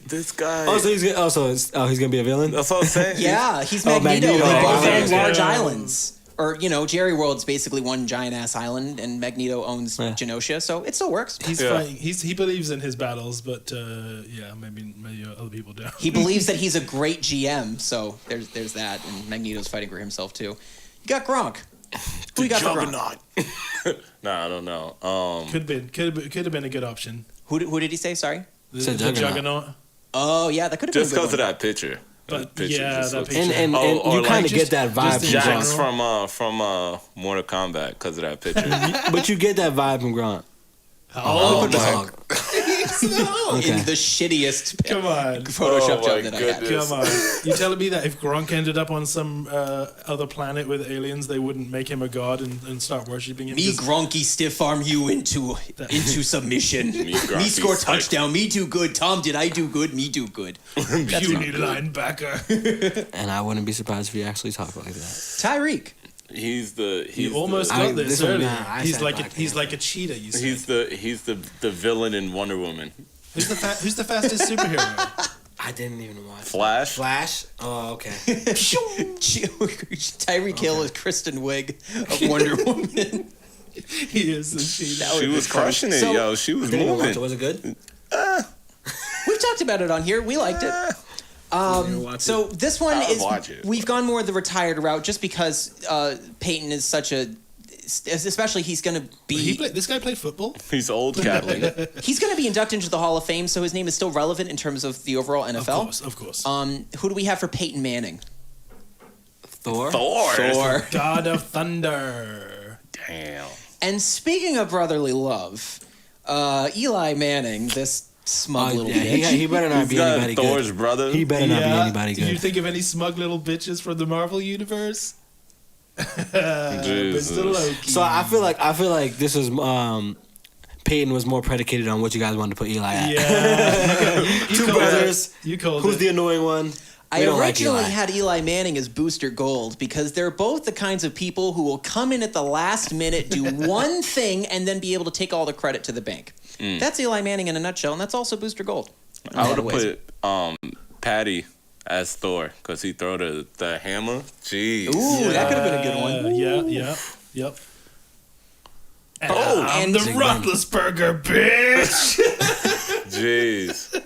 This guy. Oh, so he's gonna be a villain. That's what I'm saying. Yeah, he's Oh, Magneto. Magneto. They both Magneto. own large Yeah. islands. Or, Jerry World's basically one giant ass island, and Magneto owns Genosha, so it still works. He's Yeah. fighting. He believes in his battles, but maybe other people don't. He believes that he's a great GM, so there's that, and Magneto's fighting for himself too. You got Gronk. Who you got for Gronk? Juggernaut. Nah, I don't know. Could have been a good option. Who did he say? Sorry. Said The Juggernaut. Juggernaut. Oh yeah, that could have been. Just a good because of one. that picture. But picture yeah, just that looks- picture. And Oh, or you like kind of just- get that vibe just in from Jax Gronk. from Mortal Kombat because of that picture. But you get that vibe from Gronk. Oh, the dog. In the shittiest come on. Photoshop Oh, job my that I had. goodness. Come on. You telling me that if Gronk ended up on some other planet with aliens, they wouldn't make him a god and start worshipping him? Me 'Cause Gronky stiff arm you into submission. Me Me Gronky score stiff. touchdown. Me do good. Tom, did I do good? Me do good. you need linebacker. And I wouldn't be surprised if he actually talked like that. Tyreek. He almost I- got this this one, earlier. nah, I he's said like Black he's Panther. like a cheetah. You said. he's the villain in Wonder Woman. Who's the fastest superhero? I didn't even watch. Flash. Flash? Oh, okay. Tyreek Hill is Kristen Wiig of Wonder Woman. He is the cheetah. She was crushing it, So- yo. She was I didn't even watch it. moving. Was it good? We've talked about it on here. We liked it. So this one I'll is watch it. we've gone more the retired route just because Peyton is such a, especially he's going to be This guy played football. He's old Catholic. he's going to be inducted into the Hall of Fame, so his name is still relevant in terms of the overall NFL. Of course. Who do we have for Peyton Manning? Thor? Thor. God of Thunder. Damn. And speaking of brotherly love, Eli Manning, this smug little Yeah, bitch. he better not He's be got anybody Thor's good. brother. He better not be anybody Did you good. think of any smug little bitches from the Marvel universe? Jesus. Mr. Loki. So I feel like this was Peyton was more predicated on what you guys wanted to put Eli at. Yeah. You Two called brothers. it. You called Who's it. the annoying one? I originally had Eli Manning as Booster Gold because they're both the kinds of people who will come in at the last minute, do one thing, and then be able to take all the credit to the bank. That's Eli Manning in a nutshell, and that's also Booster Gold. I would have put Patty as Thor because he throw the hammer. Jeez. Ooh, that could have been a good one. Yep. And the Roethlisberger, bitch. Jeez.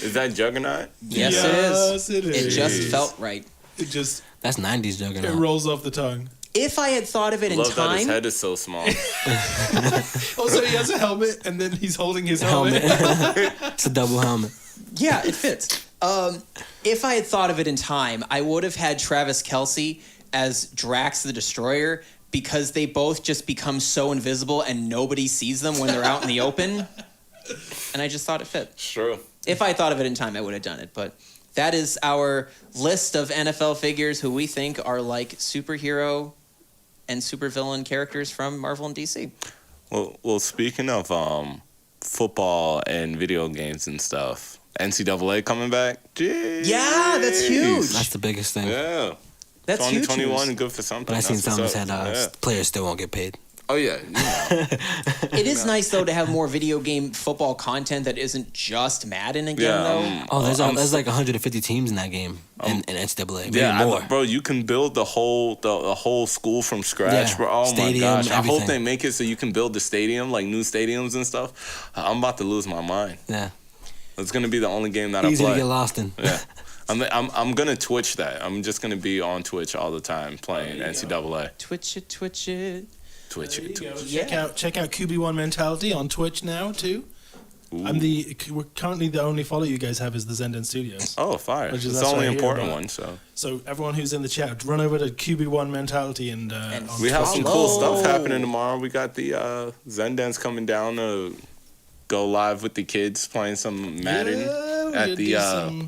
Is that Juggernaut? Yes, it is. It is. It just felt right. That's 90s Juggernaut. It rolls off the tongue. If I had thought of it in Love that his time, head is so small. Also, he has a helmet, and then he's holding his helmet. It's a double helmet. yeah, it fits. If I had thought of it in time, I would have had Travis Kelce as Drax the Destroyer because they both just become so invisible and nobody sees them when they're out in the open. And I just thought it fit. True. If I thought of it in time, I would have done it. But that is our list of NFL figures who we think are like superhero and supervillain characters from Marvel and DC. Well, speaking of football and video games and stuff, NCAA coming back. Jeez. Yeah, that's huge. That's the biggest thing. Yeah. That's huge. 2021, good for something. But I seen some said players still won't get paid. Oh, yeah. It is nice, though, to have more video game football content that isn't just Madden again, though. There's like 150 teams in that game in NCAA. Maybe more. Bro, you can build the whole school from scratch, bro. Oh, Stadium, my gosh. I everything. hope they make it so you can build the stadium, like new stadiums and stuff. I'm about to lose my mind. Yeah. It's going to be the only game that Easy I play. to get lost in. Yeah. I'm gonna Twitch that. I'm just gonna be on Twitch all the time playing NCAA. Twitch it. Twitch it. Check out QB1 Mentality on Twitch now too. Ooh. We're currently the only follow you guys have is the Zenden Studios. Oh, fire! It's the that's only right important here, one. So everyone who's in the chat, run over to QB1 Mentality and we have some cool stuff happening tomorrow. We got the Zendens coming down to go live with the kids playing some Madden at the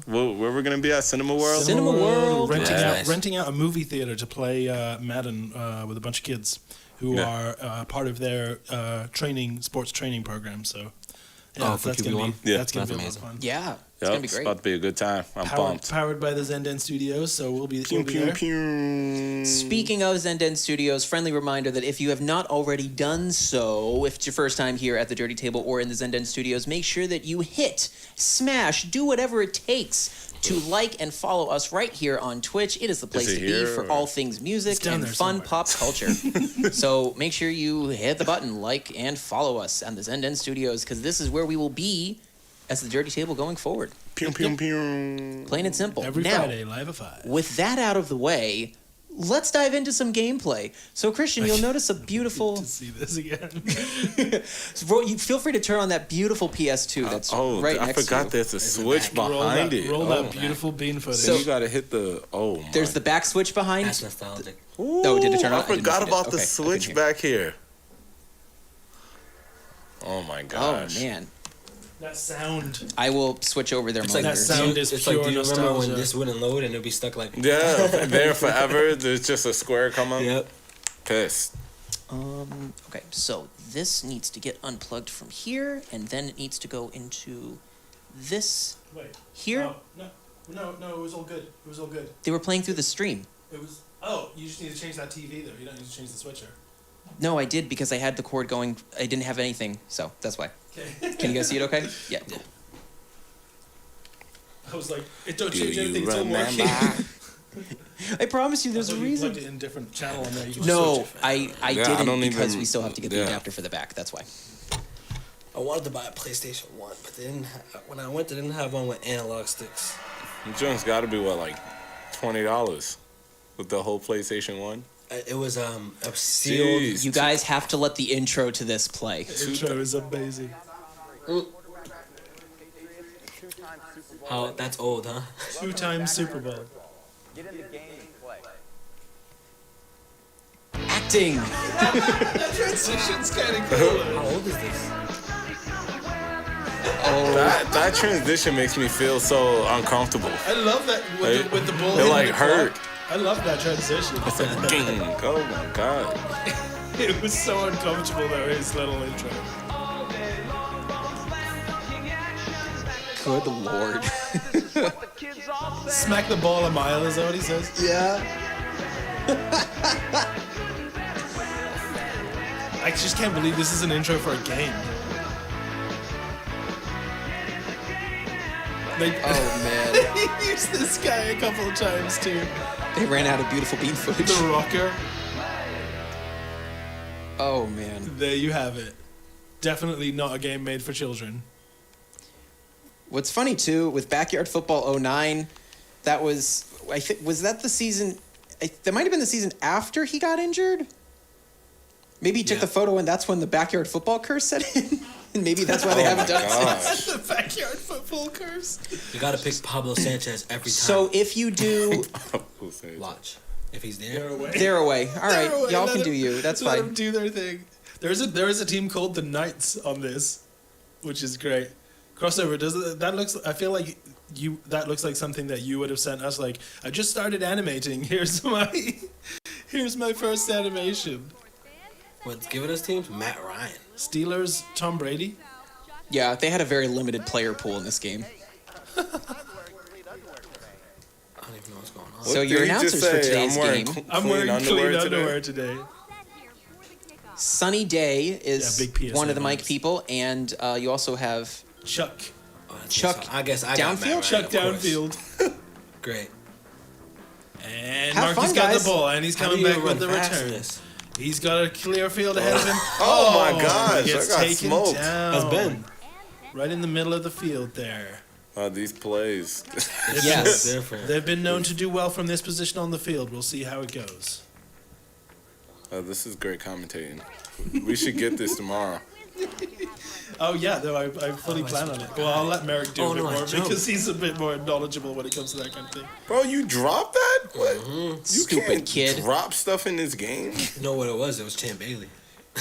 where we're gonna be at Cinema World. Cinema World. Renting out a movie theater to play Madden with a bunch of kids who are part of their sports training program. So that's gonna be a lot of fun. Yeah. It's gonna be great. It's about to be a good time. I'm pumped. Powered by the Zenden Studios, so we'll be there. Speaking of Zenden Studios, friendly reminder that if you have not already done so, if it's your first time here at the Dirty Table or in the Zenden Studios, make sure that you hit, smash, do whatever it takes to like and follow us right here on Twitch. It is the place to be for all things music and fun pop culture. So make sure you hit the button, like, and follow us on the Zenden Studios, because this is where we will be as the Dirty Table going forward. Plain and simple. Every Friday, live at 5. With that out of the way, let's dive into some gameplay. So, Christian, you'll notice a beautiful... to see this again. You feel free to turn on that beautiful PS2 that's right next to you. I forgot there's a switch behind it. Roll that beautiful bean footage. So you gotta hit the... There's the back switch behind. That's nostalgic. Oh, did it turn on? I forgot about the switch back here. Oh, my gosh. Oh, man. That sound. I will switch over their monitors. That sound is it's pure like, do you nostalgia. remember when this wouldn't load and it'd be stuck like... Yeah, there forever. There's just a square come up. Yep. Pissed. Okay, so this needs to get unplugged from here, and then it needs to go into this here. Oh, no, it was all good. It was all good. They were playing through the stream. It was... you just need to change that TV, though. You don't need to change the switcher. No, I did because I had the cord going. I didn't have anything, so that's why. Okay. Can you guys see it okay? Yeah. I was like, it don't change anything. It's all working. I promise you there's a reason. You plugged it in a different channel on there. No, I didn't because we still have to get the adapter for the back. That's why. I wanted to buy a PlayStation 1, but they didn't when I went, they didn't have one with analog sticks. The joint's got to be, like $20 with the whole PlayStation 1? It was a sealed... You guys have to let the intro to this play. The intro is amazing. Oh, that's old, huh? 2-time Super Bowl. Get in the game and play. Acting! That transition's kind of cool. How old is this? That transition makes me feel so uncomfortable. I love that with the bull. It like hurt. I love that transition. It's like, ding. Oh my god. It was so uncomfortable though, his little intro. Good lord. Smack the ball a mile, is that what he says? Yeah. I just can't believe this is an intro for a game. Oh man. They used this guy a couple of times too. They ran out of beautiful bean footage. The rocker. Oh man. There you have it. Definitely not a game made for children. What's funny too with Backyard Football 09, that was was that the season? That might have been the season after he got injured. Maybe he took the photo and that's when the Backyard Football curse set in. And maybe that's why they haven't done it since. The Backyard Football curse. You gotta pick Pablo Sanchez every time. So if you do, watch. If he's there, they're away. All right, y'all can do you. That's let fine. them do their thing. There is a team called the Knights on this, which is great. Crossover that looks. I feel like that looks like something that you would have sent us. Like, I just started animating. Here's my first animation. What's giving us teams? Matt Ryan. Steelers, Tom Brady. Yeah, they had a very limited player pool in this game. I don't even know what's going on. So your announcers for today's game. I'm wearing clean underwear today. Sunny Day is big PSA one of the mic moments. people, and you also have Chuck. Chuck. I guess I got Downfield? Matt Ryan, Chuck of course. downfield. Great. And Have Marky's fun, got guys. the ball, and he's How coming do you back with the run fast in return. this? He's got a clear field ahead of him. Oh my gosh, he gets I got taken smoked. down. That's Ben. Right in the middle of the field there. These plays. Yes. Different. They've been known to do well from this position on the field. We'll see how it goes. This is great commentating. We should get this tomorrow. Oh yeah, no, I fully plan on it. Well, I'll let Merrick do a bit no, I more jumped. because he's a bit more knowledgeable when it comes to that kind of thing. Bro, you dropped that? What? You Stupid can't kid. drop stuff in this game? You know what it was? It was Champ Bailey.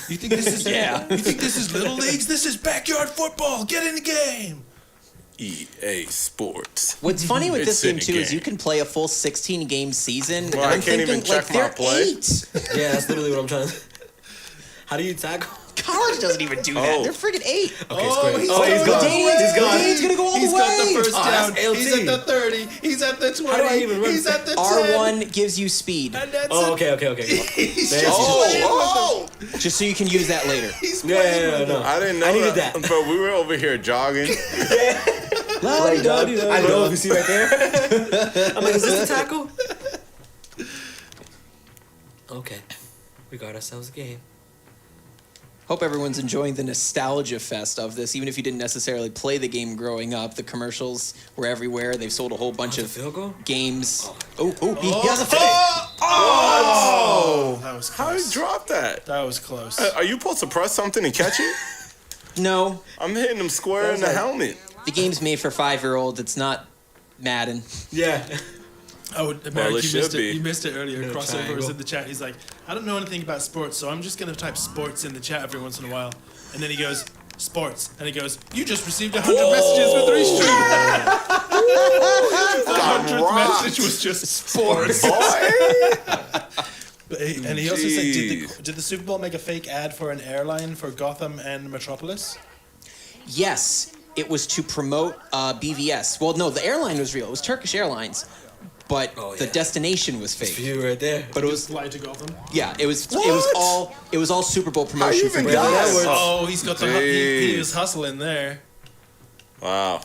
You think this is You think this is little leagues? This is backyard football. Get in the game. EA Sports. What's funny with this It's in game the too is game. you can play a full 16-game season. Well, and I I'm can't thinking even check like my they're play. 8. Yeah, that's literally what I'm trying to. How do you tackle? College doesn't even do that. Oh. They're freaking 8. Okay, it's great. he's He's gone. He's gone. He's gonna go all He's the got way. the first Oh, down. that's LT. He's at the 30. He's at the 20. How do I even run? He's at the 10. R1 gives you speed, And that's Oh, it. okay. He's Thank just you. playing with Oh! just so you can use that later. them. He's playing with them. I didn't know I needed that. But we were over here jogging. I know if you see right there. I'm like, is this a tackle? Okay. We got ourselves a game. Hope everyone's enjoying the nostalgia fest of this, even if you didn't necessarily play the game growing up. The commercials were everywhere. They've sold a whole bunch The of field goal? games. He has a fit. Oh! That was How did close. you drop that? That was close. Are you supposed to press something and catch it? No, I'm hitting him square in the helmet. the game's made for 5-year-olds. It's not Madden. Yeah. Oh, Well, it Merrick, you should missed it. be. You missed it earlier. Yeah, Crossover was triangle. in the chat. He's like, I don't know anything about sports, so I'm just going to type sports in the chat every once in a while. And then he goes, sports. And he goes, you just received 100 messages with restream. The 100th message was just sports. And he also said, did the Super Bowl make a fake ad for an airline for Gotham and Metropolis? Yes, it was to promote BVS. Well, no, the airline was real. It was Turkish Airlines, but the destination was fake. You right there. But it was Fly to Gotham. yeah, it was all Super Bowl How promotion you for even BVS. got that? Oh, he's got the he was hustling there. Wow.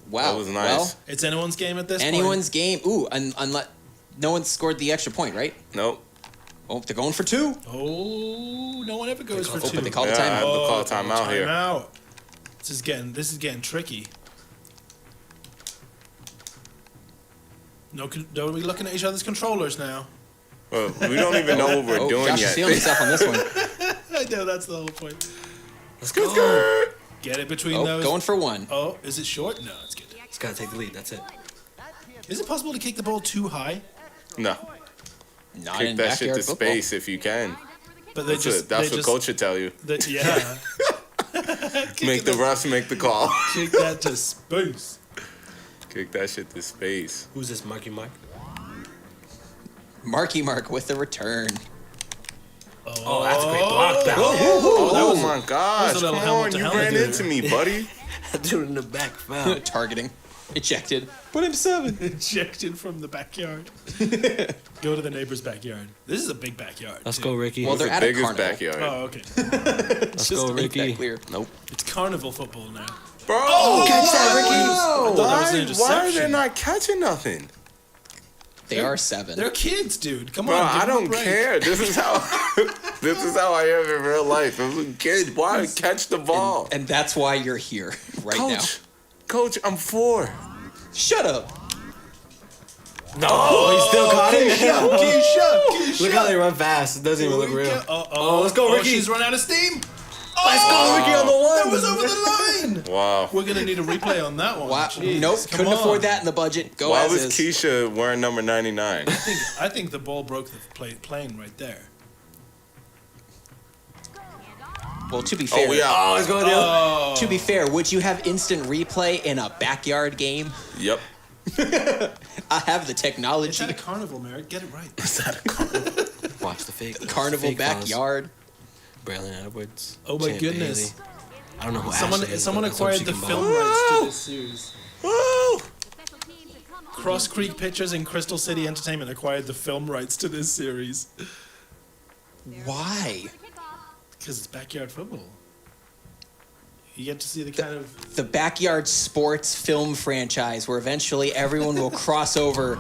Wow, That was nice. Well, It's anyone's game at this anyone's game. Ooh, unless no one scored the extra point, right? Nope. Oh, they're going for 2. point. Oh, no one ever goes for Oh, 2. but they called Yeah, a I have timeout. to call a timeout here. Timeout. This is getting tricky. No, don't be looking at each other's controllers now. Well, we don't even know what we're doing Josh is yet. feeling himself on this one. I know that's the whole point. Let's go. Get it between Oh, those. going for 1. Oh, is it short? No, it's good. Just gotta take the lead. That's it. Is it possible to kick the ball too high? No. Not Kick in that shit backyard to football. space if you can. But they That's what coach should tell you. Yeah. Make the refs make the call. Kick that to space. Kick that shit to space. Who's this, Marky Mark? Marky Mark with the return. Oh, that's a great block back. Oh my gosh. that was a little Come helmet on. to You helmet ran there. into me, buddy. Dude in the back foul. Targeting. Ejected. But I'm 7. Ejected from the backyard. Go to the neighbor's backyard. This is a big backyard. Let's too. go, Ricky. Well, they're The at a biggest carnival. backyard. Oh, okay. Let's Just go, to make that Ricky. clear. Nope. It's carnival football now. Bro, Catch that, Ricky! thought that was an why are interception. they not catching nothing? They are 7. They're kids, dude. Come Bro, on. give I them a don't break. care. This is how I am in real life. I'm a kid. Why catch the ball? And that's why you're here right Coach, I'm 4. now. Shut up. No, he still caught it. Keisha. Look how they run fast. It doesn't even look real. Oh, let's go, Ricky. She's run out of steam. Let's go, Ricky, on the one. That was over the line. Wow. We're going to need a replay on that one. Wow. Jeez, Nope. come Couldn't on. afford that in the budget. Go Why as was is. Keisha wearing number 99? I think the ball broke the plane right there. Well, to be fair. Oh, yeah. Let's go, To be fair, would you have instant replay in a backyard game? Yep. I have the It's technology. at a carnival, Merritt. Get it right. Watch the fake. Carnival fake calls. backyard. Braylon Edwards. Oh my Champ goodness. Bailey. I don't know who Ashley is, Someone but let's hope acquired she the can film ball. rights to this series. Woo! Cross Creek Pictures and Crystal City Entertainment acquired the film rights to this series. Why? Because it's backyard football. You get to see the kind of... The backyard sports film franchise where eventually everyone will cross over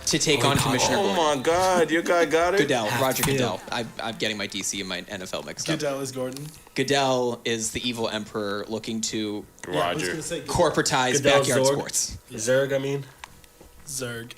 to take on Commissioner Oh Gordon. my God, your guy got it? Goodell, Half Roger field. Goodell. I'm getting my DC and my NFL mixed up. Goodell is Gordon. Goodell is the evil emperor looking to Yeah, I was Roger. gonna say corporatize Goodell backyard Zorg. sports. Zerg, I mean. Zerg.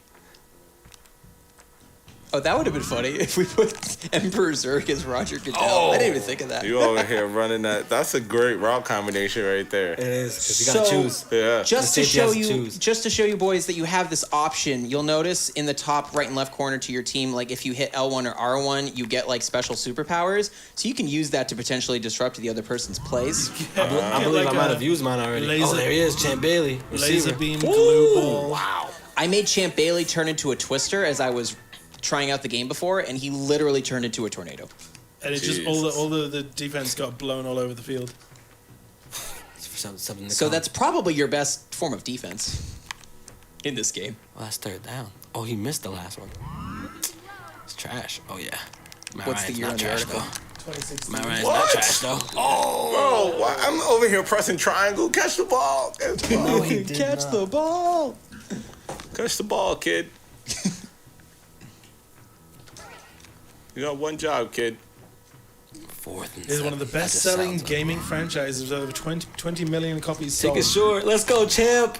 Oh, that would have been funny if we put Emperor Zurg as Roger Goodell. I didn't even think of that. You over here running that. That's a great route combination right there. It is, because you gotta So- choose. Yeah. Just The to safety show has to you, choose. just to show you boys that you have this option. You'll notice in the top right and left corner to your team, like if you hit L1 or R1, you get like special superpowers. So you can use that to potentially disrupt the other person's plays. I believe I might have used mine already. laser- There he is, Champ Bailey. Laser Receiver. beam, glue ball. Wow. I made Champ Bailey turn into a twister as I was trying out the game before, and he literally turned into a tornado. And it just all the defense got blown all over the field. Something to So come. that's probably your best form of defense in this game. Well, that's third down. Oh, he missed the last one. It's trash. Oh, yeah. Matt What's the Ryan's year not on the trash, article? though. 2016. Matt Ryan's What? not trash, though. Bro, why? I'm over here pressing triangle. Catch the ball. Catch the ball, No, he did Catch not. the ball. Catch the ball, kid. You got one job, kid. Fourth and It's one of the seven. That just best-selling sounds gaming franchises. Over 20 million copies Take sold. it short. Let's go, champ.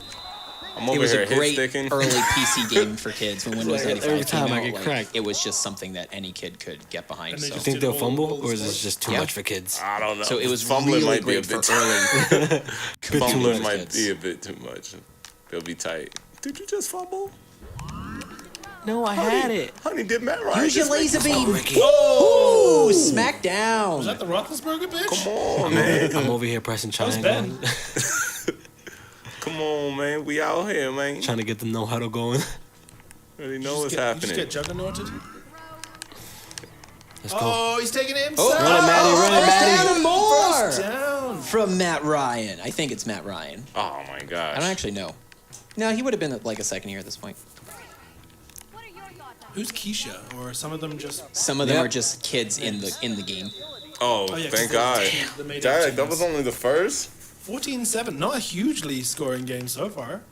I'm It over was here a great hit sticking. early PC game for kids when Windows Like, 95 every time came I out. get like, cracked. it was just something that any kid could get behind. And they So, just Think did they'll all fumble, or is sports. this just too Yeah. much for kids? I don't know. so it was Fumbling really might be a great for bit early. Fumbling might kids. be a bit too much. They'll be tight. Did you just fumble? No, I had it. Honey, did Matt Ryan Use your just make laser the beam. fumble? Ricky. Ooh, smack down. Was that the Roethlisberger bitch? Come on, man. I'm over here pressing That was triangle. Ben. Come on, man. We out here, man. Trying to get the no huddle going. Already know what's You happening. just get juggernauted. Let's go. Oh, he's taking it himself. Run it, Maddie. Run it, First Maddie. down and more First down. from Matt Ryan. I think it's Matt Ryan. Oh my gosh. I don't actually know. No, he would have been like a second year at this point. Who's Keisha? Or some of them just... Some of them Yep. are just kids in the game. Oh, Oh, yeah, 'cause thank they- God. they made Dad, up that was only the first? 14-7. Not a hugely scoring game so far.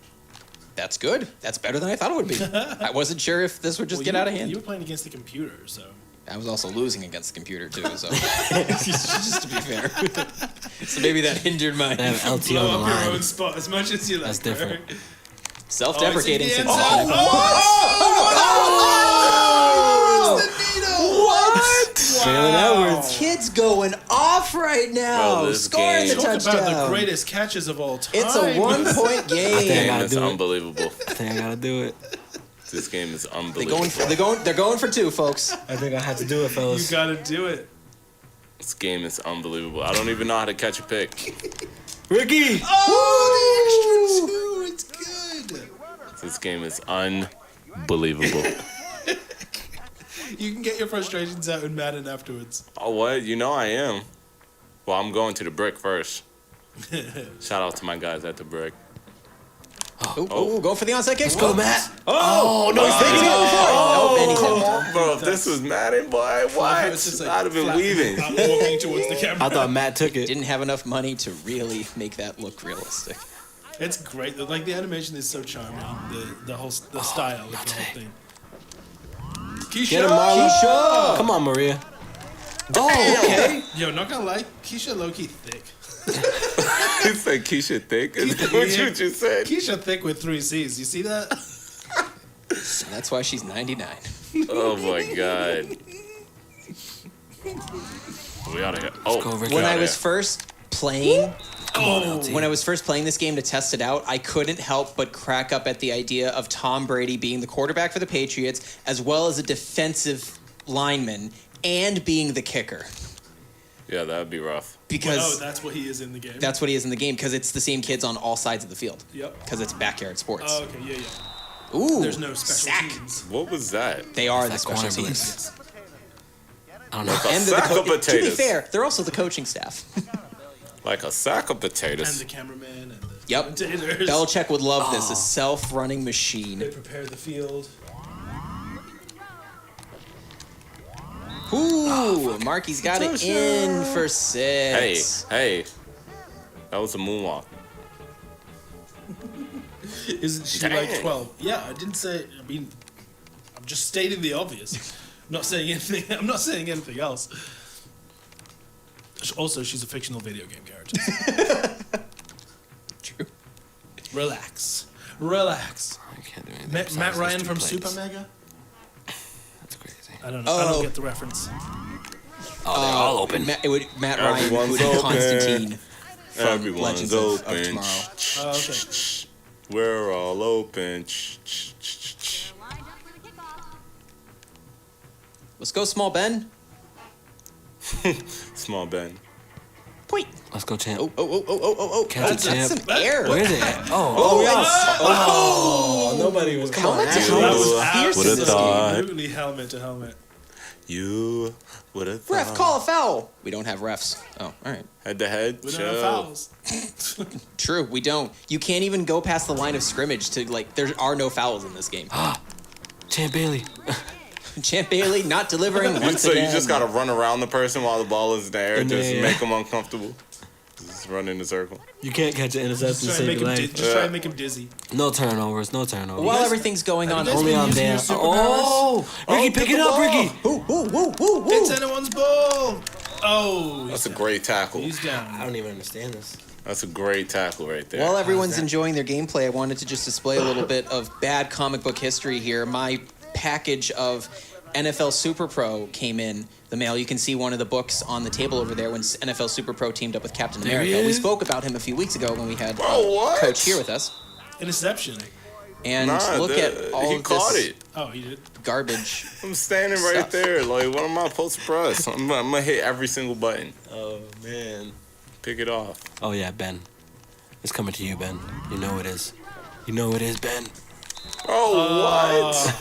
That's good. That's better than I thought it would be. I wasn't sure if this would just Well, get you- out of hand. You were playing against the computer, so... I was also losing against the computer too, so just to be fair. So maybe that hindered my They have LT Blow on the up your own line. spot as much as you like. That's different. Right? self-deprecating. Oh, Since it's in the end zone. What? Braylon Edwards. Kids going off right now, Bro, this scoring the game- Talk about the touchdown. greatest catches of all time. It's a 1-point I think I game. gotta That's do it. unbelievable. I think I gotta do it. This game is They're unbelievable. going for two, folks. I think I had to do it, You fellas. gotta do it. This game is unbelievable. I don't even know how to catch a pick. Ricky! Oh, the extra 2. It's good. This game is unbelievable. You can get your frustrations out in Madden afterwards. Oh, what? You know I am. Well, I'm going to the brick first. Shout out to my guys at the brick. Oh, Go for the onside kick. Let's go, Matt. Oh, no, he's taking it. And he Come tapped on, bro. If this was Madden, boy, what? It's just like I'd have been weaving. I'm walking towards the camera. I thought Matt took it. Didn't have enough money to really make that look realistic. It's great. Like the animation is so charming. The style of the whole thing. Keisha. Get him, Marlon. Come on, Maria. Oh, okay. Yo, not gonna lie, Keisha low-key thick. He said Keisha thick. Is that what you just said? Keisha thick with 3 C's. You see that? And that's why she's 99. Oh my god. We out of here. Oh, go, Ricky. When I was first playing, LT. when I was first playing this game to test it out, I couldn't help but crack up at the idea of Tom Brady being the quarterback for the Patriots, as well as a defensive lineman, and being the kicker. yeah, that'd be rough. Because that's what he is in the game. that's what he is in the game, because it's the same kids on all sides of the field. Yep. Because it's backyard sports. Oh, okay, yeah. Ooh, There's no special sack. teams. What was that? They are the That special corner teams. blitz. I don't know. Like a And they're the sack of to be potatoes. fair, they're also the coaching staff. Like a sack of And potatoes. the cameraman and the Yep. commentators. Belichick would love this, a self-running machine. They prepare the field. Ooh, Marky's got it in for 6. Hey. That was a moonwalk. Isn't she Dang. like 12? Yeah, I didn't say. I mean, I'm just stating the obvious. I'm not saying anything. I'm not saying anything else. Also, she's a fictional video game character. True. Relax. I can't do anything. besides Matt those Ryan 2 from plays. Super Mega. That's crazy. I don't know. I don't get the reference. Oh, they're all open. Matt Ryan Everyone's would be open. Constantine from Everyone's Legends open. of Tomorrow. Oh, okay. We're all open. Let's go, Small Ben. Small Ben. Point. Let's go, champ. Oh. Catch That's it, champ. some air. Where is it? Oh, nobody was. Come on, Helmet to man. helmet. That was Fierce in Would've this thought. game. Absolutely helmet to helmet. You would have thought. Ref, call a foul. We don't have refs. Oh, all right. Head to head. We don't have fouls. True, we don't. You can't even go past the line of scrimmage to, like, there are no fouls in this game. Champ Bailey. Champ Bailey not delivering once So again. you just gotta run around the person while the ball is in the air, In the just air. make them uncomfortable. Just run in a circle. You can't catch an interception to Just try save and make your him life. just try and make him dizzy. No turnovers. No turnovers. While everything's going on, guys Only been on using your damn. superpowers? Oh, Ricky, pick it up, Ricky. Woo. It's anyone's ball. Oh, That's a great tackle. he's I down. don't even understand this. That's a great tackle right there. While everyone's that? enjoying their gameplay, I wanted to just display a little bit of bad comic book history here. My package of NFL Super Pro came in the mail. You can see one of the books on the table over there when NFL Super Pro teamed up with Captain There he America. We is. spoke about him a few weeks ago when we had what? Coach here with us. Interception. And look at all he of caught this it. Oh, he did. garbage. I'm standing right Stuff. there. Like, what am I supposed to press? I'm gonna hit every single button. Oh man. Pick it off. Oh yeah, Ben. It's coming to you, Ben. You know it is. You know it is, Ben. Oh, what?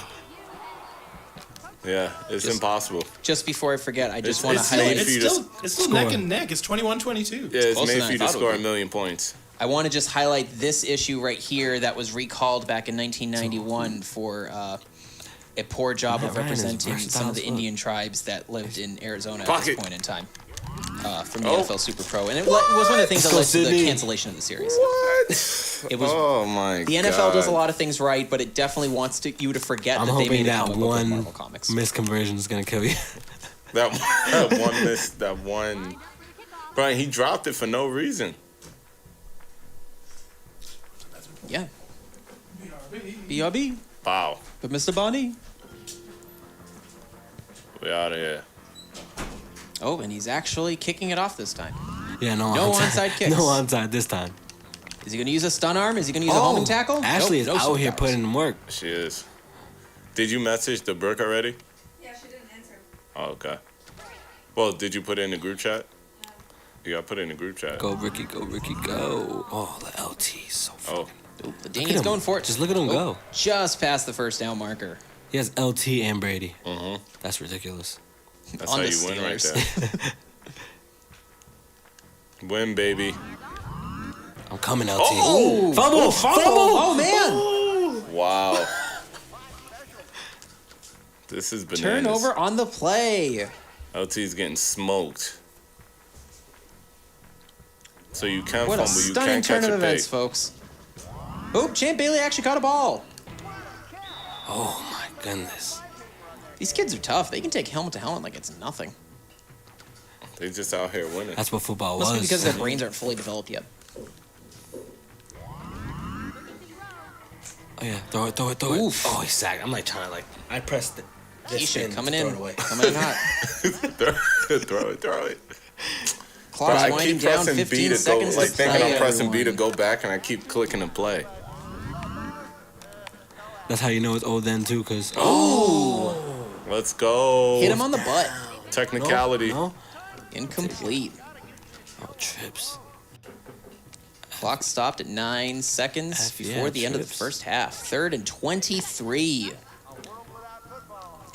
Yeah, it's Just- impossible. Just before I forget, I just It's- want to it's highlight. made for you to It's still neck and neck. It's 21-22. Yeah, it's closer made than for you I to thought it score would a be. million points. I want to just highlight this issue right here that was recalled back in 1991 for a poor job Matt of Ryan is representing versatile some of the as fuck. Indian tribes that lived in Arizona at Pocket. this point in time from the Oh. NFL Super Pro. And it was one of the things that led Let's to go, the Sydney. cancellation of the series. What? It was Oh my god. the NFL does a lot of things right, but it definitely wants you to forget I'm that they hoping made a that comic book with one Marvel Comics. misconversion is gonna kill you. That one miss. That one. Brian, he dropped it for no reason. Yeah. BRB. Wow. But Mr. Bonnie. We out of here. Oh, and he's actually kicking it off this time. Yeah, no onside kicks. No onside this time. Is he going to use a stun arm? Is he going to use a homing tackle? Ashley Nope, is no out here superpowers. putting in work. She is. Did you message the Brooke already? Yeah, she didn't answer. Oh, okay. Well, did you put it in the group chat? You got to put it in the group chat. Go Ricky, go Ricky, go. Oh, the LT is so Oh, fucking. Oop, the Look Danny's at him. going for it. Just look at him go. Just past the first down marker. He has LT and Brady. mm-hmm. That's ridiculous. That's On how the you win right Steelers. there. Win, baby. I'm coming, LT. Oh, fumble! Oh, man. Wow. This is bananas. Turnover on the play. LT's getting smoked. So you can What fumble, a you stunning can't turn catch of a pick. events, folks. Oh, Champ Bailey actually caught a ball. Oh my goodness. These kids are tough. They can take helmet to helmet like it's nothing. They just out here winning. That's what football Must was. be because their brains aren't fully developed yet. Oh yeah, throw it. Oof. Oh, he sacked. I'm like trying to I pressed it. Keisha coming throw in. it away. Coming in hot. throw it. Clock's I winding keep down. pressing B 15 to go, seconds like to thinking play, I'm pressing B to everyone. go back, and I keep clicking to play. That's how you know it's old then too, cause Let's go. Hit him on the butt. Technicality. No. Incomplete. Oh, trips. Clock stopped at 9 seconds before the end of the first half. 3rd and 23.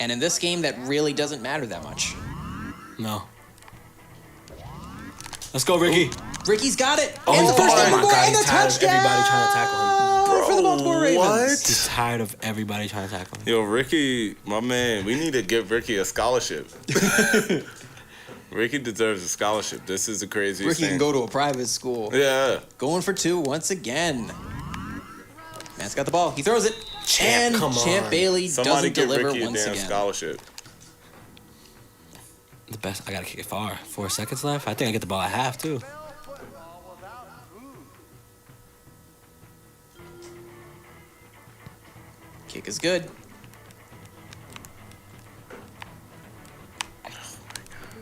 And in this game, that really doesn't matter that much. No. Let's go, Ricky. Ricky's got it. Oh, and the first my down God, and the he's tired of touchdown everybody trying to tackle him. for the Baltimore Ravens. What? He's tired of everybody trying to tackle him. Yo, Ricky, my man, we need to give Ricky a scholarship. Ricky deserves a scholarship. This is the craziest Ricky thing. can go to a private school. Yeah. Going for 2 once again. Man's got the ball. He throws it. Champ, and come Champ on. Bailey Somebody doesn't give deliver Ricky a once damn again. scholarship. The best. I gotta kick it far. 4 seconds left. I think I get the ball at half too. Kick is good.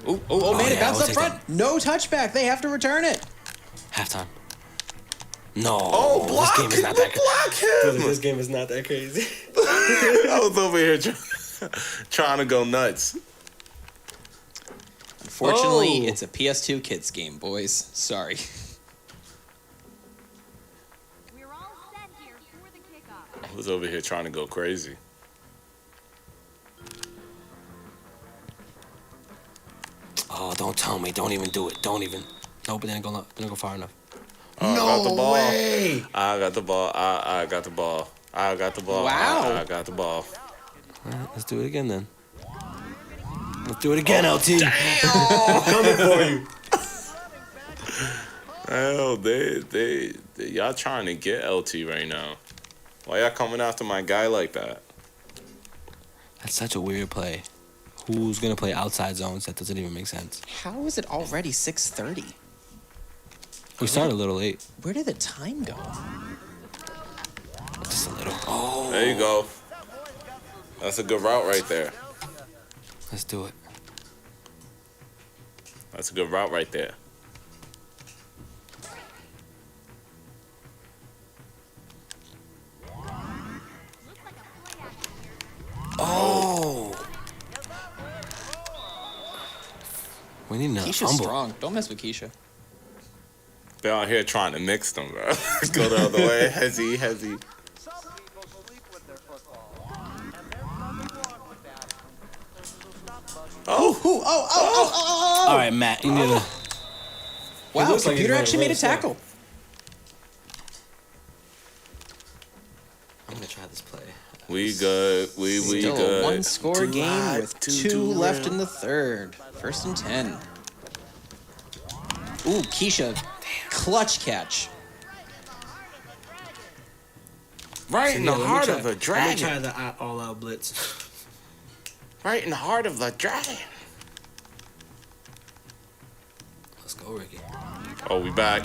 Oh, man, yeah, it bounced we'll up take front. No touchback. They have to return it. Halftime. No. Oh, block This game is him. not that Block him. This game is not that crazy. I was over here trying to go nuts. Unfortunately, Oh. it's a PS2 kids game, boys. Sorry. We're all set here for the kickoff. I was over here trying to go crazy. Oh, don't tell me. Don't even do it. Don't even. Nope, it didn't go far enough. I got the ball. way. I got the ball. I got the ball. I got the ball. Wow. I got the ball. All right, let's do it again then. Let's do it again, LT. I'm coming for you. Hell, they y'all trying to get LT right now. Why y'all coming after my guy like that? That's such a weird play. Who's gonna play outside zones? That doesn't even make sense. How is it already 6:30? We started a little late. Where did the time go? Just a little. Oh. There you go. That's a good route right there. Let's do it. That's a good route right there. Oh. We need another Keisha's fumble. strong. Don't mess with Keisha. They're out here trying to mix them, bro. Let's go the other way. Hezzy. Some people sleep with their football, and there's nothing wrong with that. So stop bugging. Oh. All right, Matt. You need to. Wow, looks like he's computer running actually made a really slow. tackle. I'm gonna try this play. We good. We Still good. a one-score Too game hot, with too 2 left real. in the third. 1st and 10. Ooh, Keisha. Clutch catch. Right in the heart of the Let me dragon. try the all-out blitz. Right in the heart of the dragon. Let's go, Ricky. Oh, we back.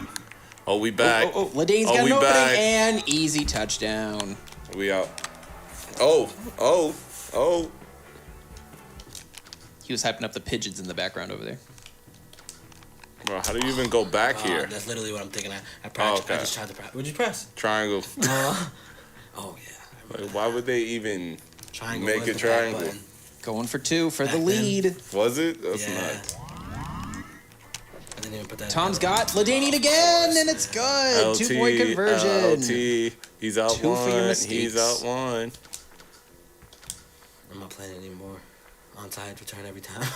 Oh, we back. Oh, Ladain's Oh, got we an opening back. and easy touchdown. We out. Oh. He was hyping up the pigeons in the background over there. Bro, how do you even go back here? That's literally what I'm thinking. I Oh, okay. I just tried to press. What'd you press? Triangle. Oh yeah. Like, why would they even Triangle. make was a the back triangle? button. Going for 2 for the Back then. lead. Was it? That's Yeah. not. I didn't even put that. Tom's together. got Ladainian again, and it's good. 2-point conversion. LT. He's out 2 for your one. mistakes. He's out one. I'm not playing it anymore. Onside return every time.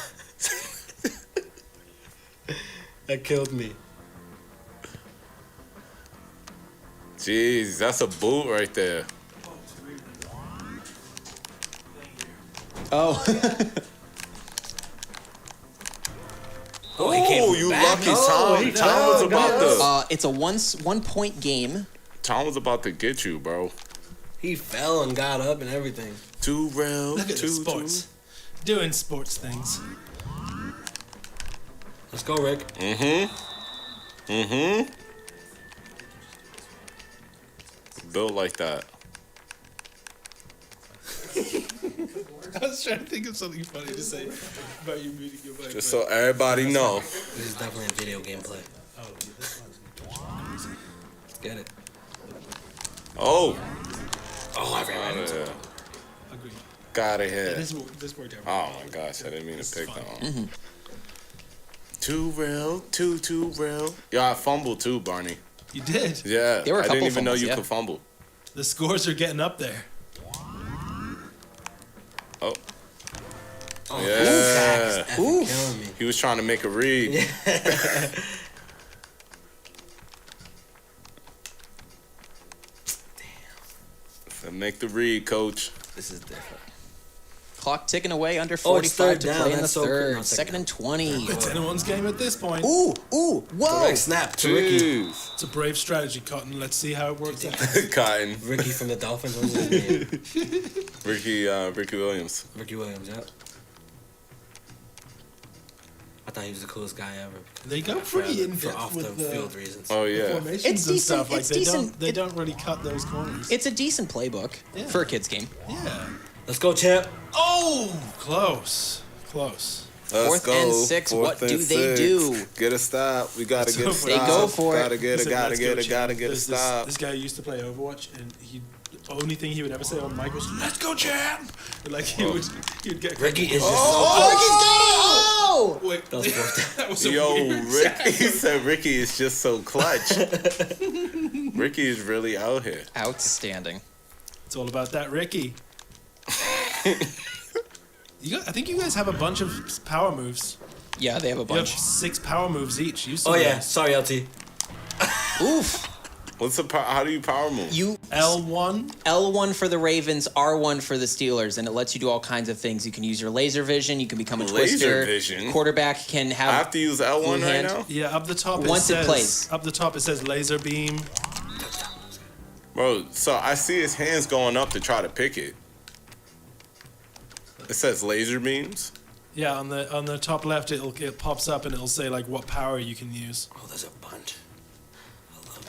That killed me. Jeez, that's a boot right there. Oh. Oh, you lucky, Tom. Tom was about to. It's a 1 point game. Tom was about to get you, bro. He fell and got up and everything. Too real. Look at the sports. Doing sports things. Let's go, Rick. Built like that. I was trying to think of something funny to say about you meeting your wife. Just so everybody know. This is definitely a video game play. Oh, yeah, this one's Let's get it. Oh. Oh, I ran Outta into here. it. agreed. Got it here. This worked out. Oh my gosh, I didn't mean This to is pick fun. that one. Too real, too real. Yeah, I fumbled too, Barney. You did. Yeah, There were a I didn't couple even know fumbles, you yeah. could fumble. The scores are getting up there. Oh. Oh, Yeah. Zach's effing killing me. He was trying to make a read. So make the read, coach. This is different. Clock ticking away under Oh, it's 45 third to down. play in the That's so cool. third. No, Second and 20. It's anyone's game at this point. Ooh, whoa. Correct snap to Ricky. Jeez. It's a brave strategy, Cotton. Let's see how it works out. Cotton. Ricky from the Dolphins. What's his name? Ricky Williams. Ricky Williams, yep. I thought he was the coolest guy ever. They go pretty in For depth off the with field reasons. Oh yeah. formations It's and decent, stuff. Like it's they decent. They don't really cut those corners. It's a decent playbook Yeah. for a kid's game. Yeah. Let's go, champ. Oh, close. Let's Fourth go. and six, Fourth what do and they six. do? Get a stop. We gotta get a They stop. go for it. Gotta get He it. said, Gotta "Let's get go, it. Gotta champ." get a This- stop. This guy used to play Overwatch, and the only thing he would ever say on mic was "Let's go, champ!" Like he'd get Ricky is just Oh! Wait, That was fourth. that was a Yo, weird Ricky. He said Ricky is just so clutch. Ricky is really out here. Outstanding. It's all about that Ricky. I think you guys have a bunch of power moves. Yeah, they have a You have bunch. 6 power moves each. Use some Oh of yeah, those. sorry LT. Oof. What's the how do you power move? You L1. L1 for the Ravens, R1 for the Steelers, and it lets you do all kinds of things. You can use your laser vision. You can become a Laser twister. vision? Quarterback can I have. have to use L1 right hand. now, Yeah, up the top Once it plays. Up the top it says laser beam. bro. So I see his hands going up to try to pick it. It says laser beams. Yeah, on the top left it pops up and it'll say like what power you can use. Oh, there's a bunch. I love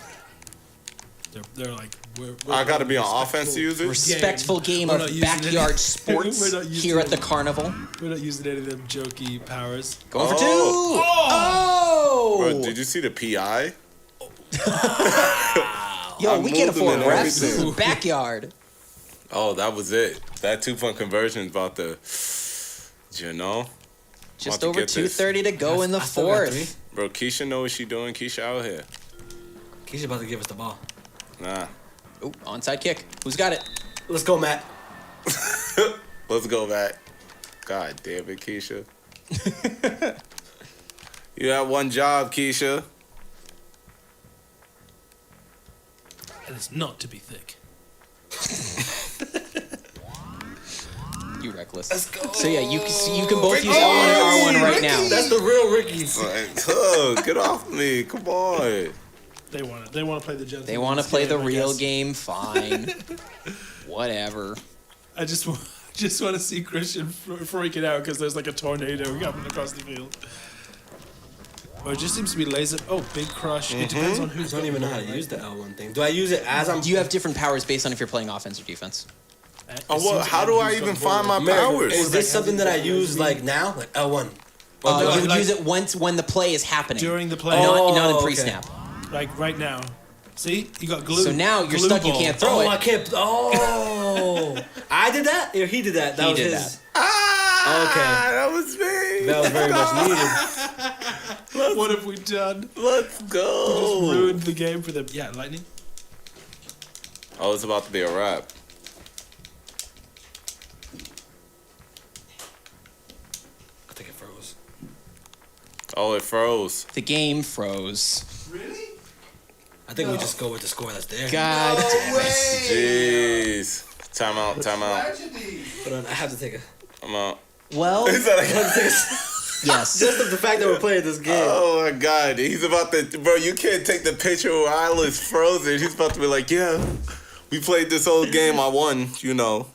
that. They're like we're I got to be on respectful- offense to use it. Respectful game We're of not using backyard it. sports We're not using here at the it. carnival. We're not using any of them jokey powers. Going for Oh. two. Oh! Bro, did you see the PI? Yo, I we can't moved them afford and refs. This is everything. a backyard. Oh, that was it. That 2-point conversion is about to, you know, Just to over get this. 2:30 to go in the I still got three. fourth. bro. Keisha know what she doing. Keisha out here. He's about to give us the ball. Nah. Ooh, onside kick. Who's got it? Let's go, Matt. Let's go back. God damn it, Keisha. You have one job, Keisha. And it's not to be thick. You reckless. Let's go. So yeah, you can both use L1 and R1 right now. That's the real Ricky. Like, get off me. Come on. They want to play the gentleman. They want to play the I real guess. game. Fine. Whatever. I just want to see Christian freaking out because there's like a tornado coming across the field. Or it just seems to be laser. Oh, big crush. It depends on I who's don't got even the know how ball, to right? use the L1 thing. Do I use it as I'm... You have different powers based on if you're playing offense or defense. It Oh, seems well, how do I who's got even the ball, find my right? powers? Is this something that I use like now? Like L1? no, You would like- use it once when the play is happening. During the play. Not in okay. pre-snap. Like right now. See, you got glue. So now you're glue stuck. You ball. can't throw Oh, I it. can't... Oh! I did that? Or he did that? That He was did his... that. Ah, that was me. That was very much needed. What have we done? Let's Just go. ruined the game for them. Yeah, lightning. Oh, it's about to be a wrap. I think it froze. Oh, it froze. The game froze. Really? I think we just go with the score that's there. God damn it. Jeez. Time out. Hold on, I have to take a... I'm out. Well, Is that yes. Just the fact that we're playing this game. Oh my God, he's about to, bro. You can't take the picture where Isla's frozen. He's about to be like, yeah, we played this whole game. I won, you know.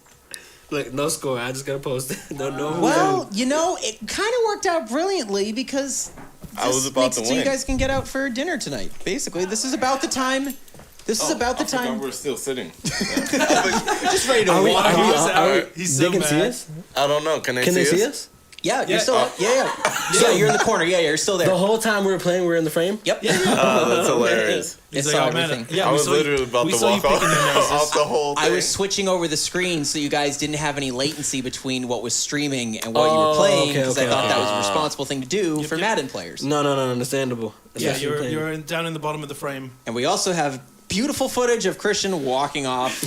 Like, no score. I just gotta post it. No. Well, you know, it kind of worked out brilliantly because I was about to so win. you guys can get out for dinner tonight. Basically, this is about the time. This is about the I forgot time. we're still sitting. Just ready to Are we? walk. He's They so can mad. see us? I don't know. Can they Can they see see us? us? Yeah, you're Yeah. still. Yeah. Yeah, you're in the corner. Yeah, you're still there. The whole time we were playing, we were in the frame? Yep. Oh, that's hilarious. It's He's saw like, oh, man, everything. yeah, I we was saw you- literally about we to saw you walk off, picking your noses. off the whole thing. I was switching over the screen so you guys didn't have any latency between what was streaming and what you were playing because I thought that was a responsible thing to do for Madden players. No, understandable. Yeah, Especially you're down in the bottom of the frame. And we also have beautiful footage of Christian walking off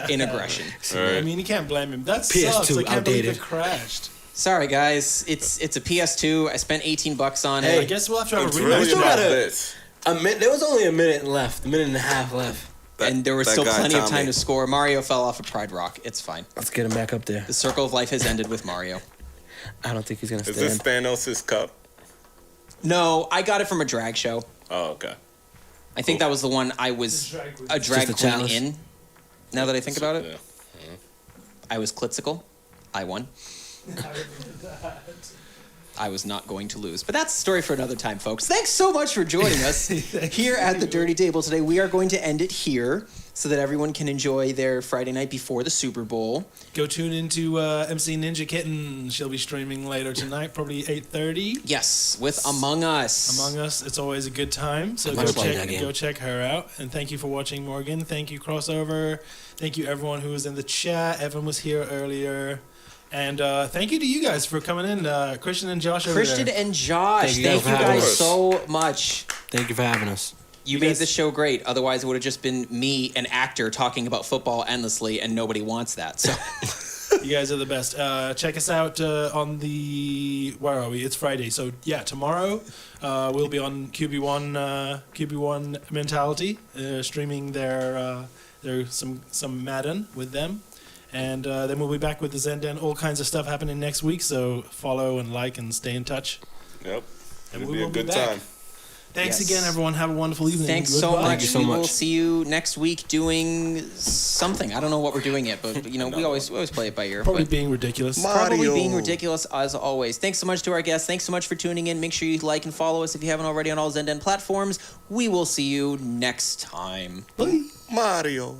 in aggression. I mean, you can't blame him. That PS2 sucks. I can't believe outdated. it crashed. Sorry guys, it's a PS2. I spent $18 on I it. guess we'll have to have It's a really rematch. still about gotta- this. There was only a minute left. A minute and a half left. And there was that still guy, plenty of Tommy. time to score. Mario fell off of Pride Rock. It's fine. Let's get him back up there. The circle of life has ended with Mario. I don't think he's gonna Is this stand. Thanos' cup? No, I got it from a drag show. Oh, okay. I think that was the one I was a drag Just a queen chalice. in. Now that I think about it, Yeah. I was Klitzical. I won. I was not going to lose. But that's a story for another time, folks. Thanks so much for joining us here at the Dirty Table today. We are going to end it here so that everyone can enjoy their Friday night before the Super Bowl. Go tune into MC Ninja Kitten. She'll be streaming later tonight, probably 8:30. Yes, with Among Us. Among Us, it's always a good time. So Never played that game. go check her out. And thank you for watching, Morgan. Thank you, Crossover. Thank you, everyone who was in the chat. Evan was here earlier. And thank you to you guys for coming in, Christian and Josh. Christian and Josh, Thank you thank guys you for having guys us. so much. Thank you for having us. You made the show great. Otherwise, it would have just been me, an actor, talking about football endlessly, and nobody wants that. So, You guys are the best. Check us out on the... Where are we? It's Friday. So, yeah, tomorrow we'll be on QB1 Mentality, streaming their some Madden with them. And then we'll be back with the Zendan. All kinds of stuff happening next week. So follow and like and stay in touch. Yep. And It'll we be a will be good back. time. Thanks Yes. again, everyone. Have a wonderful evening. thanks so Goodbye. much. Thank you so We will much. see you next week doing something. I don't know what we're doing yet, but we always play it by ear. Probably but being ridiculous. probably Mario. being ridiculous as always. Thanks so much to our guests. Thanks so much for tuning in. Make sure you like and follow us if you haven't already on all Zendan platforms. We will see you next time. Mario.